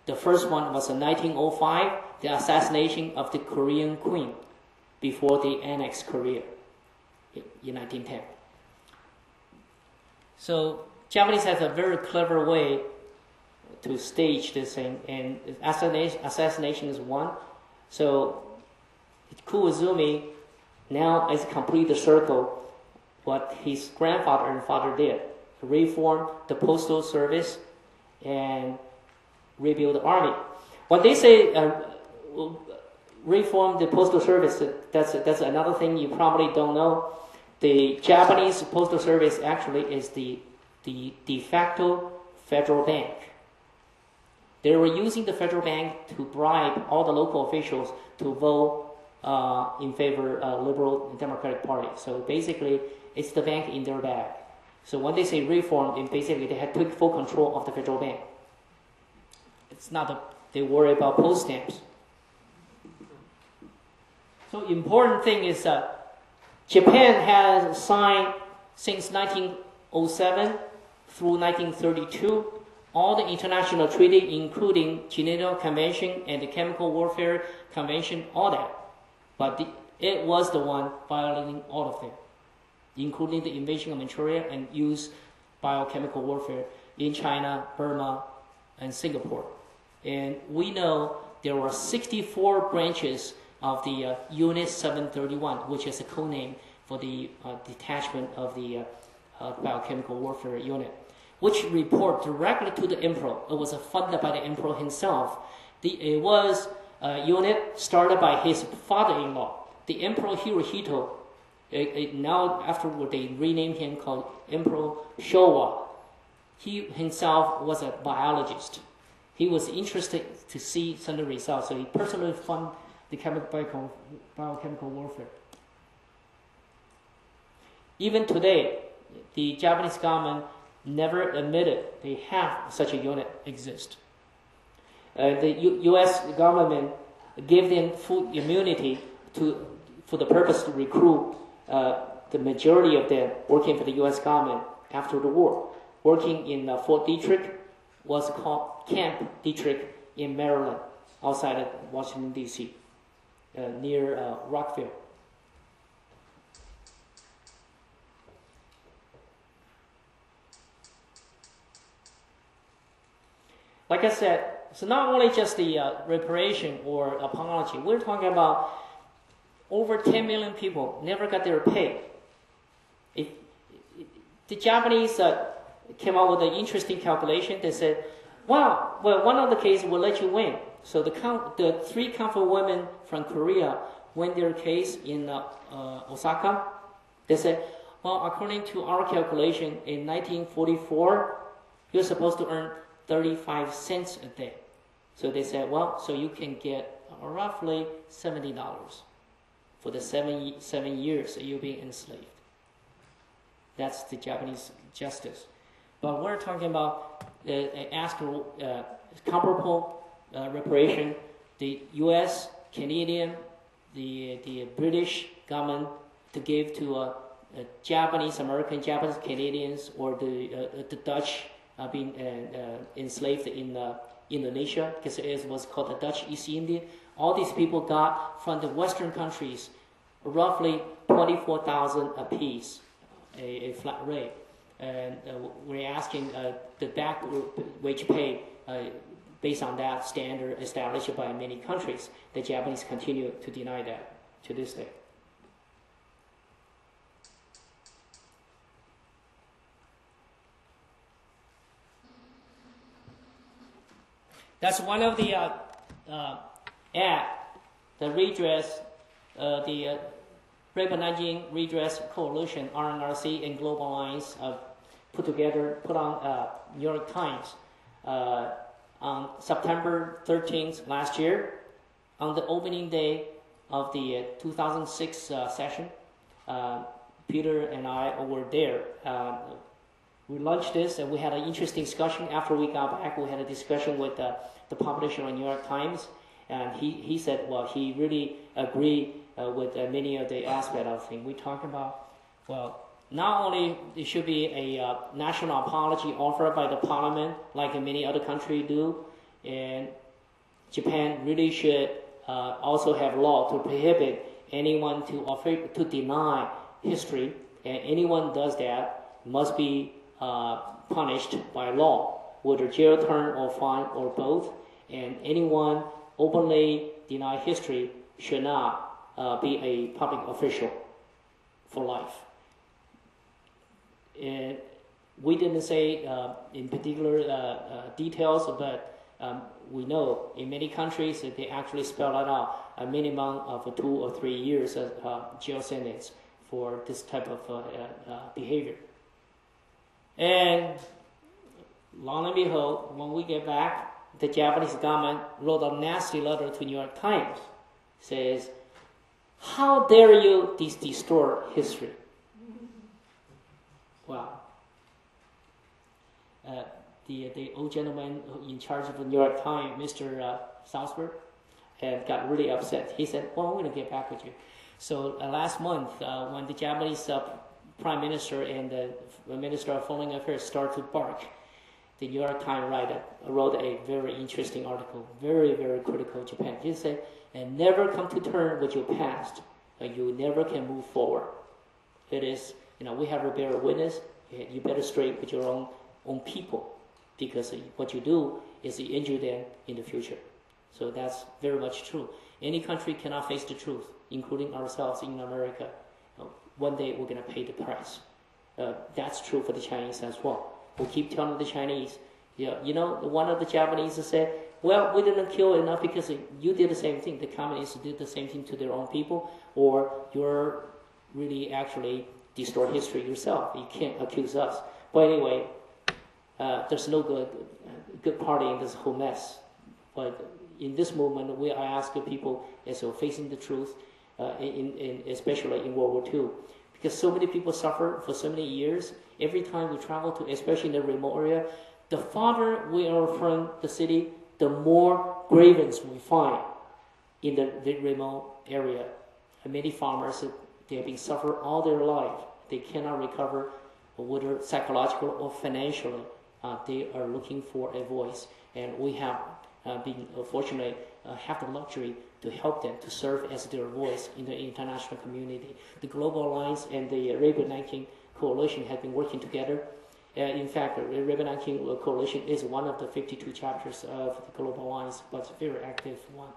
The first one was in 1905, the assassination of the Korean Queen before they annexed Korea in 1910. So Japanese has a very clever way to stage this thing, and assassination is one. So Kuizumi now is complete the circle what his grandfather and father did. Reform the postal service and rebuild the army. When they say reform the postal service, that's another thing you probably don't know. The Japanese postal service actually is the de facto federal bank. They were using the federal bank to bribe all the local officials to vote in favor of Liberal and Democratic Party. So basically, it's the bank in their bag. So when they say reform, then basically they had took full control of the federal bank. It's not that they worry about post stamps. So important thing is that Japan has signed since 1907 through 1932 all the international treaties, including Geneva Convention and the Chemical Warfare Convention, all that. But it was the one violating all of them, including the invasion of Manchuria and use biochemical warfare in China, Burma, and Singapore. And we know there were 64 branches of the Unit 731, which is a code name for the detachment of the biochemical warfare unit, which report directly to the emperor. It was funded by the emperor himself. It was a unit started by his father-in-law, the Emperor Hirohito. Now, afterward, they renamed him called Emperor Showa. He himself was a biologist. He was interested to see some of the results, so he personally funded the biochemical warfare. Even today, the Japanese government never admitted they have such a unit exist. The U.S. government gave them full immunity for the purpose to recruit the majority of them working for the U.S. government after the war. Working in Fort Detrick was called Camp Detrick in Maryland, outside of Washington, D.C., near Rockville. like I said, so not only just the reparation or apology, we're talking about over 10 million people never got their pay. The Japanese came up with an interesting calculation. They said, well, one of the cases will let you win. So the 3 comfort women from Korea won their case in Osaka. They said, well, according to our calculation, in 1944, you're supposed to earn 35 cents a day. So they said, well, so you can get roughly $70 for the 7 years that you've been enslaved. That's the Japanese justice. But we're talking about comparable reparation. The U.S., Canadian, the British government to give to Japanese American, Japanese Canadians, or the Dutch being enslaved in Indonesia, because it was called the Dutch East India. All these people got from the Western countries roughly 24,000 apiece, a flat rate. And we're asking the back wage pay based on that standard established by many countries. The Japanese continue to deny that to this day. That's one of the the Redress, the Rape-Nanjing Redress Coalition, RNRC, and Global Alliance put on New York Times on September 13th last year, on the opening day of the 2006 session. Peter and I were there. We launched this, and we had an interesting discussion. After we got back, we had a discussion with the publisher of New York Times, and he said, well, he really agreed with many of the aspects of things. We talked about, well, not only there should be a national apology offered by the parliament, like many other countries do, and Japan really should also have law to prohibit anyone to deny history, and anyone does that must be punished by law, whether jail term or fine or both. And anyone openly deny history should not be a public official for life. And we didn't say in particular details, but we know in many countries that they actually spell it out, a minimum of 2 or 3 years of jail sentence for this type of behavior. And long and behold, when we get back, the Japanese government wrote a nasty letter to New York Times. Says, how dare you distort history? Wow. The old gentleman in charge of the New York Times, Mr. Southworth, got really upset. He said, well, I'm going to get back with you. So last month, when the Japanese Prime Minister and the Minister of Foreign Affairs started to bark, the New York Times wrote a very interesting article, very, very critical of Japan. He said, and never come to terms with your past, you never can move forward. It is, we have a bear witness, you better straight with your own people, because what you do is you injure them in the future. So that's very much true. Any country cannot face the truth, including ourselves in America. One day we're going to pay the price. That's true for the Chinese as well. We keep telling the Chinese, one of the Japanese said, well, we didn't kill enough because you did the same thing. The communists did the same thing to their own people, or you're really actually distort history yourself. You can't accuse us. But anyway, there's no good party in this whole mess. But in this movement, we are asking people as well facing the truth, especially in World War II. Because so many people suffer for so many years. Every time we travel to, especially in the remote area, the farther we are from the city, the more grievance we find in the remote area. And many farmers, they have been suffering all their life. They cannot recover, whether psychological or financially. They are looking for a voice. And we have been fortunate, have the luxury to help them, to serve as their voice in the international community. The Global Alliance and the Rape-Nanjing Coalition have been working together, In fact, the Rebel King Coalition is one of the 52 chapters of the Global Alliance, but it's a very active one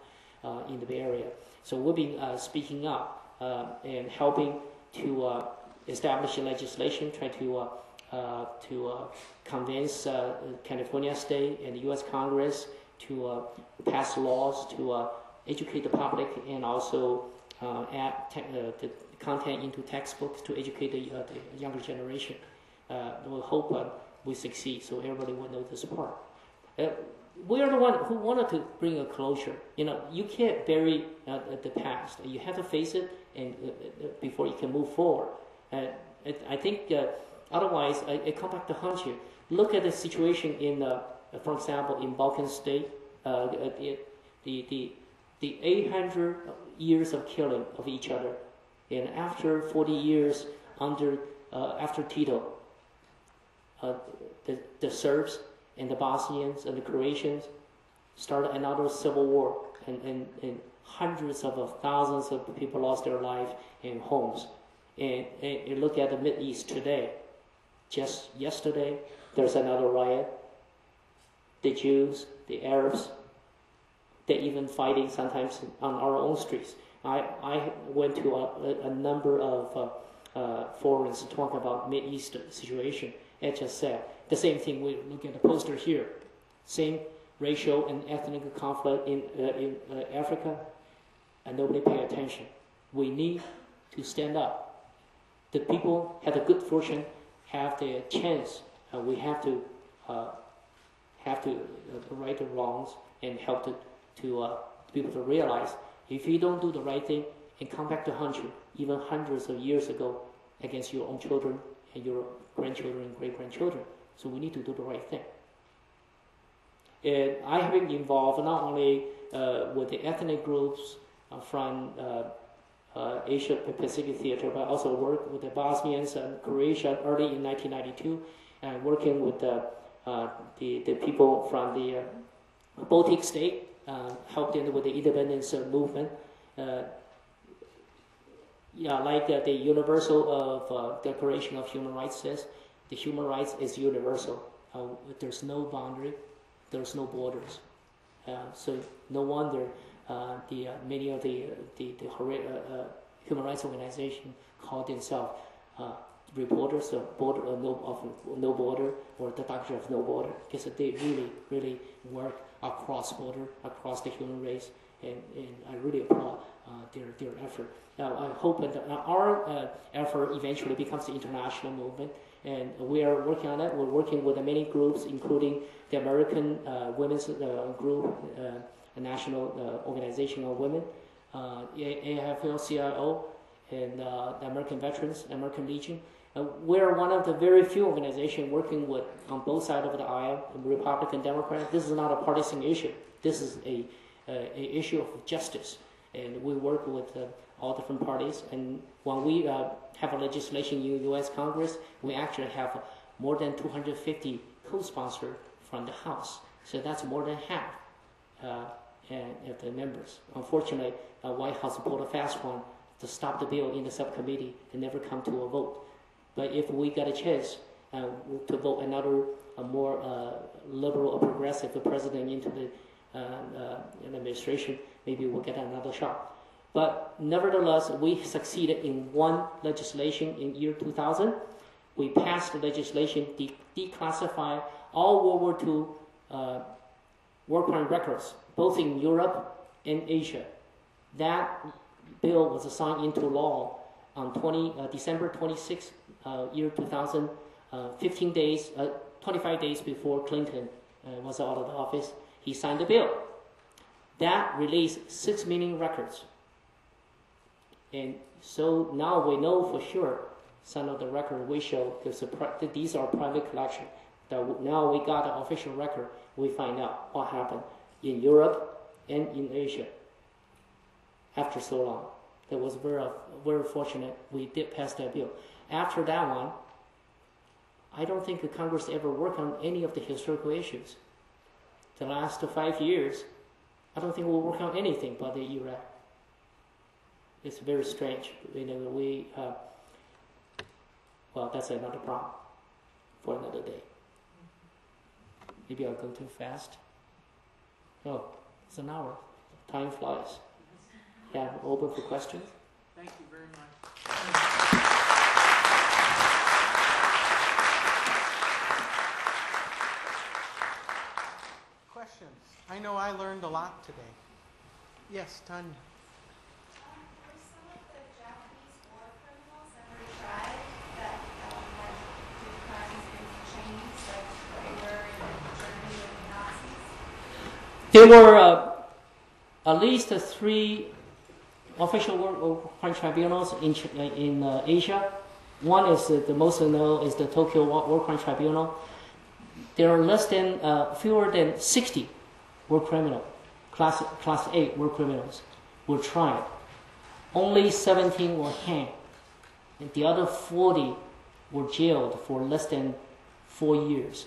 in the Bay Area. So we've been speaking up and helping to establish legislation, try to convince California State and the U.S. Congress to pass laws to educate the public and also add the content into textbooks to educate the younger generation. We hope we succeed, so everybody will know this part. We are the one who wanted to bring a closure. You can't bury the past. You have to face it, and before you can move forward. I think otherwise, I come back to haunt you. Look at the situation in, for example, in Balkan state, the 800 years of killing of each other, and after 40 years after Tito, the Serbs and the Bosnians and the Croatians started another civil war, and hundreds of thousands of people lost their life and homes. And look at the Middle East today. Just yesterday, there's another riot. The Jews, the Arabs, they're even fighting sometimes on our own streets. I went to a number of forums to talk about Middle East situation. It just said the same thing. We look at the poster here. Same racial and ethnic conflict in Africa, and nobody pay attention. We need to stand up. The people have the good fortune, have the chance. We have to right the wrongs and help to people to realize if you don't do the right thing and come back to haunt you, even hundreds of years ago, against your own children and your grandchildren and great-grandchildren. So we need to do the right thing. And I have been involved not only with the ethnic groups from Asia Pacific Theater, but also work with the Bosnians and Croatia early in 1992, and working with the people from the Baltic state, helped them with the independence movement. Like the Universal Declaration of Human Rights says, the human rights is universal. There's no boundary, there's no borders. So no wonder many of the human rights organizations call themselves reporters of no border, or the doctor of no border, because they really work across border, across the human race, and I really applaud their effort. Now I hope that our effort eventually becomes the international movement, and we are working on it. We're working with many groups, including the American Women's Group, a national organization of women, AFL-CIO, and the American Veterans, American Legion. We're one of the very few organizations working with on both sides of the aisle, Republican, Democrat. This is not a partisan issue. This is a issue of justice, and we work with all different parties. And when we have a legislation in the U.S. Congress, we actually have more than 250 co-sponsors from the House. So that's more than half of the members. Unfortunately, the White House pulled a fast one to stop the bill in the subcommittee and never come to a vote. But if we got a chance to vote another more liberal or progressive president into the administration, maybe we'll get another shot. But nevertheless, we succeeded in one legislation in year 2000. We passed the legislation to declassify all World War II war crime records, both in Europe and Asia. That bill was signed into law on December 26, year 2000, 25 days before Clinton was out of the office. He signed the bill. That released 6 million records. And so now we know for sure some of the records we show, because these are private collection. Now we got an official record, we find out what happened in Europe and in Asia after so long. That was very fortunate we did pass that bill. After that one, I don't think the Congress ever worked on any of the historical issues. The last 5 years, I don't think we'll work on anything but the Iraq. It's very strange. Well, that's another problem. for another day. Maybe I'll go too fast. Oh, it's an hour. Time flies. Yeah, I'm open for questions. Thank you very much. Questions? I know I learned a lot today. Yes, Tanya. Were some of the Japanese war criminals ever tried that had did crimes in chains like they were in Germany with the Nazis? There were at least 3 official war crime tribunals in Asia. One is the most known is the Tokyo War Crime Tribunal. There are fewer than 60 war criminals, class A war criminals, were tried. Only 17 were hanged, and the other 40 were jailed for less than 4 years.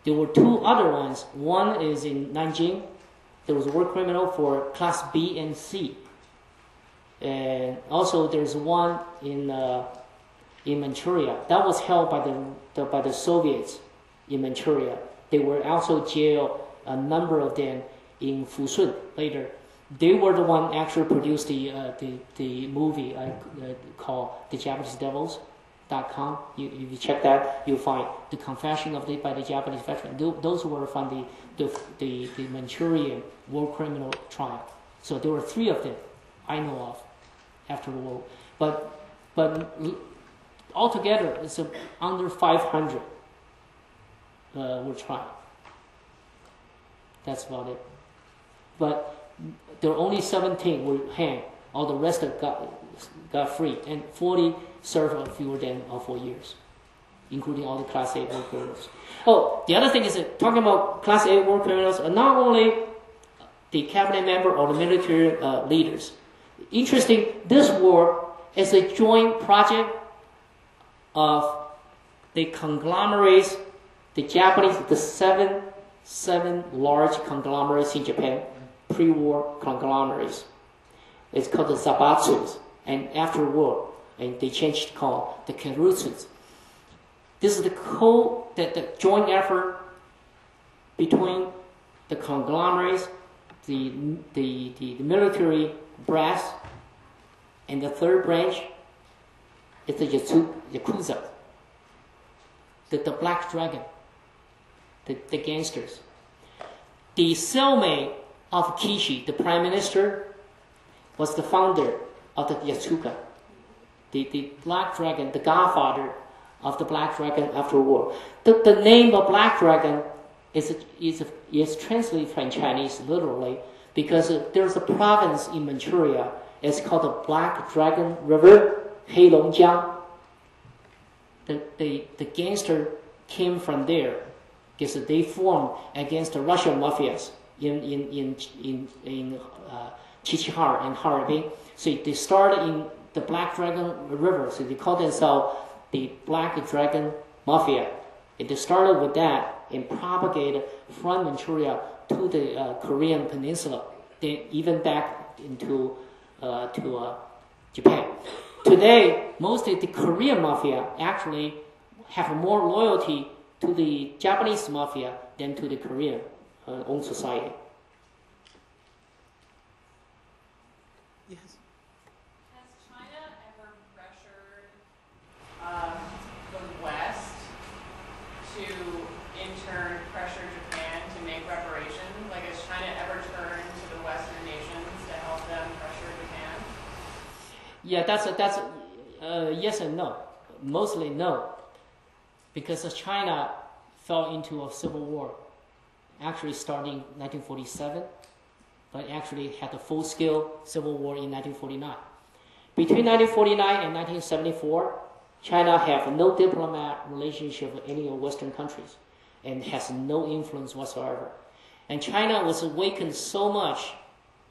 There were 2 other ones. One is in Nanjing. There was a war criminal for class B and C. And also there's one in Manchuria. That was held by the Soviets in Manchuria. They were also jailed, a number of them, in Fusun later. They were the one actually produced the movie called The Japanese Devils.com. If you check that, you'll find the confession by the Japanese veteran. Those were from the Manchurian war criminal trial. So there were 3 of them I know of after the war. But altogether, it's under 500 were tried. That's about it. But there were only 17 were hanged. All the rest got free, and 40 served fewer than 4 years, including all the Class A war criminals. Oh, the other thing is that talking about Class A war criminals, not only the cabinet member or the military leaders. Interesting, this war is a joint project of the conglomerates, the Japanese, the seven large conglomerates in Japan, pre-war conglomerates. It's called the Zabatsus, and after war, and they changed call the Kerutsus. This is the joint effort between the conglomerates, the military brass, and the third branch is the Yakuza, the Black Dragon, the gangsters. The cellmate of Kishi, the prime minister, was the founder of the Yakuza, the Black Dragon, the godfather of the Black Dragon after war. The name of Black Dragon is translated from Chinese literally because there's a province in Manchuria. It's called the Black Dragon River, Heilongjiang. The gangster came from there because they formed against the Russian mafias in Chichihar and Harbin. So they started in the Black Dragon River. So they call themselves the Black Dragon Mafia. And they started with that and propagated from Manchuria to the Korean peninsula, then even back into to Japan. Today, mostly the Korean mafia actually have more loyalty to the Japanese mafia than to the Korean own society. Yes. Has China ever pressured the West to in turn pressure Japan to make reparations? Like, has China ever turned to the Western nations to help them pressure Japan? Yeah, that's yes and no. Mostly no, because China fell into a civil war, actually starting in 1947, but actually had a full-scale civil war in 1949. Between 1949 and 1974, China have no diplomatic relationship with any of Western countries and has no influence whatsoever. And China was awakened so much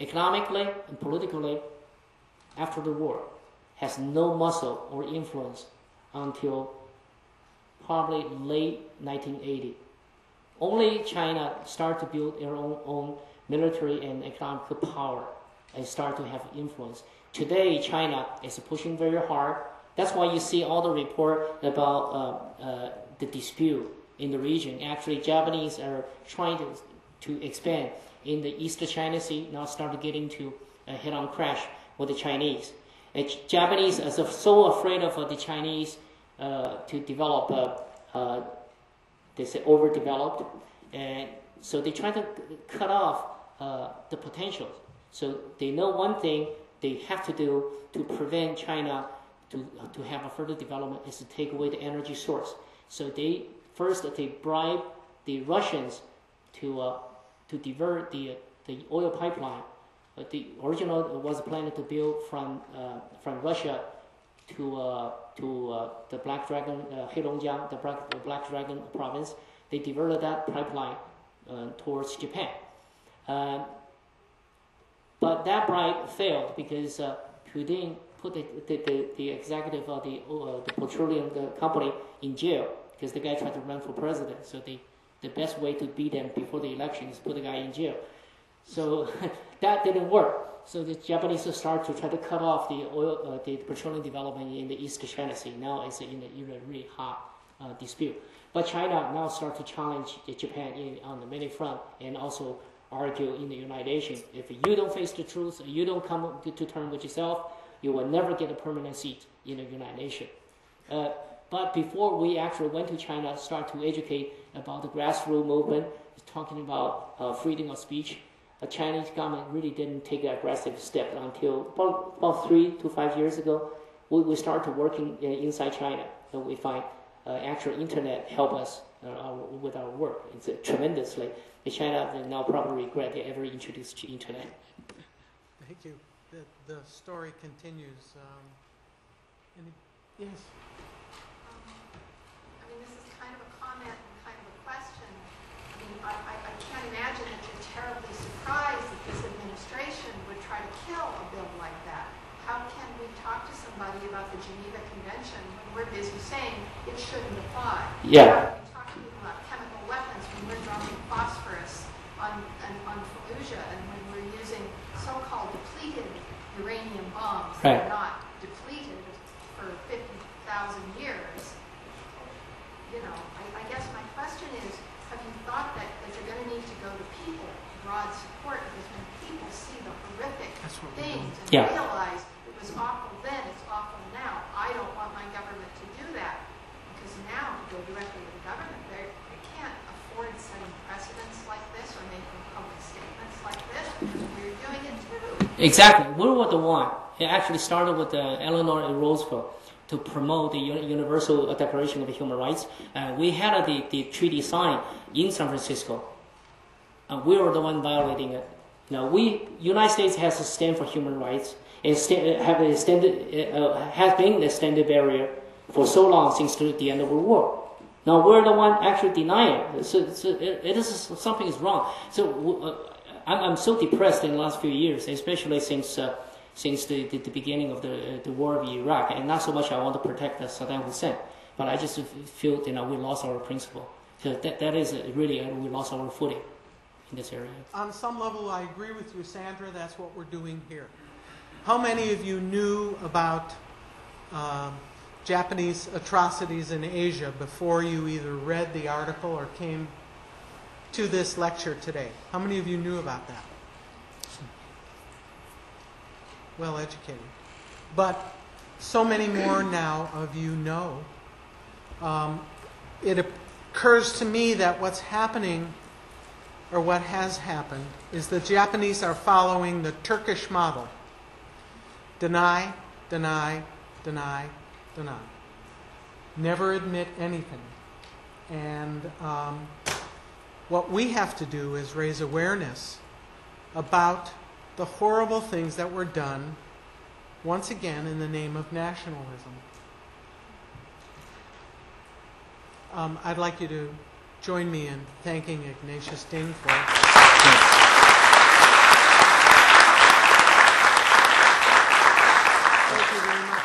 economically and politically after the war, has no muscle or influence until probably late 1980. Only China started to build their own military and economic power and start to have influence. Today, China is pushing very hard. That's why you see all the report about the dispute in the region. Actually, Japanese are trying to expand in the East China Sea, now started getting to a head-on crash with the Chinese. Japanese are so afraid of the Chinese to develop, they say overdeveloped, and so they try to cut off the potential. So they know one thing they have to do to prevent China to have a further development is to take away the energy source. So they bribe the Russians to divert the oil pipeline. The original was planned to build from Russia to the Black Dragon, Heilongjiang, the Black Dragon province. They diverted that pipeline towards Japan. But that bribe failed because Putin put the executive of the petroleum company in jail because the guy tried to run for president. So the best way to beat them before the election is put the guy in jail. So that didn't work. So the Japanese start to try to cut off the petroleum development in the East China Sea. Now it's in a really hot dispute. But China now start to challenge Japan on the many front and also argue in the United Nations. If you don't face the truth, you don't come to terms with yourself, you will never get a permanent seat in the United Nations. But before we actually went to China, start to educate about the grassroots movement, talking about freedom of speech, the Chinese government really didn't take an aggressive step until about 3 to 5 years ago. We started working inside China, and we find actual internet help us with our work. It's tremendously. China now probably regret they ever introduced internet. Thank you. The story continues. Yes. I mean, this is kind of a comment and kind of a question. I mean, I can't imagine that you're terribly surprised that this administration would try to kill a bill like that. How can we talk to somebody about the Geneva Convention when we're busy saying it shouldn't apply? Yeah. How can we talk to people about chemical weapons when we're dropping phosphorus on Fallujah and when we're using so-called depleted uranium bombs that are not depleted for 50,000 years? You know, I guess my question is, have you thought that you're going to need to go to people, broad support, because when people see the horrific things and realize it was awful then, it's awful now, I don't want my government to do that, because now to go directly to the government, they can't afford setting precedents like this or making public statements like this, because we're doing it too. Exactly. We were the one. It actually started with Eleanor Roosevelt to promote the Universal Declaration of Human Rights. We had the treaty signed in San Francisco. We were the one violating it. Now, United States has to stand for human rights and has been a standard barrier for so long since the end of the war. Now we're the one actually denying it. So it is something is wrong. So I'm so depressed in the last few years, especially since the beginning of the war of Iraq, and not so much I want to protect Saddam Hussein, but I just feel we lost our principle. So that is really we lost our footing in this area. On some level, I agree with you, Sandra. That's what we're doing here. How many of you knew about Japanese atrocities in Asia before you either read the article or came to this lecture today? How many of you knew about that? Well educated. But so many more now of you know. It occurs to me that what's happening, or what has happened, is the Japanese are following the Turkish model. Deny, deny, deny, deny. Never admit anything. And what we have to do is raise awareness about the horrible things that were done, once again, in the name of nationalism. I'd like you to join me in thanking Ignatius Ding for it. Thank you very much.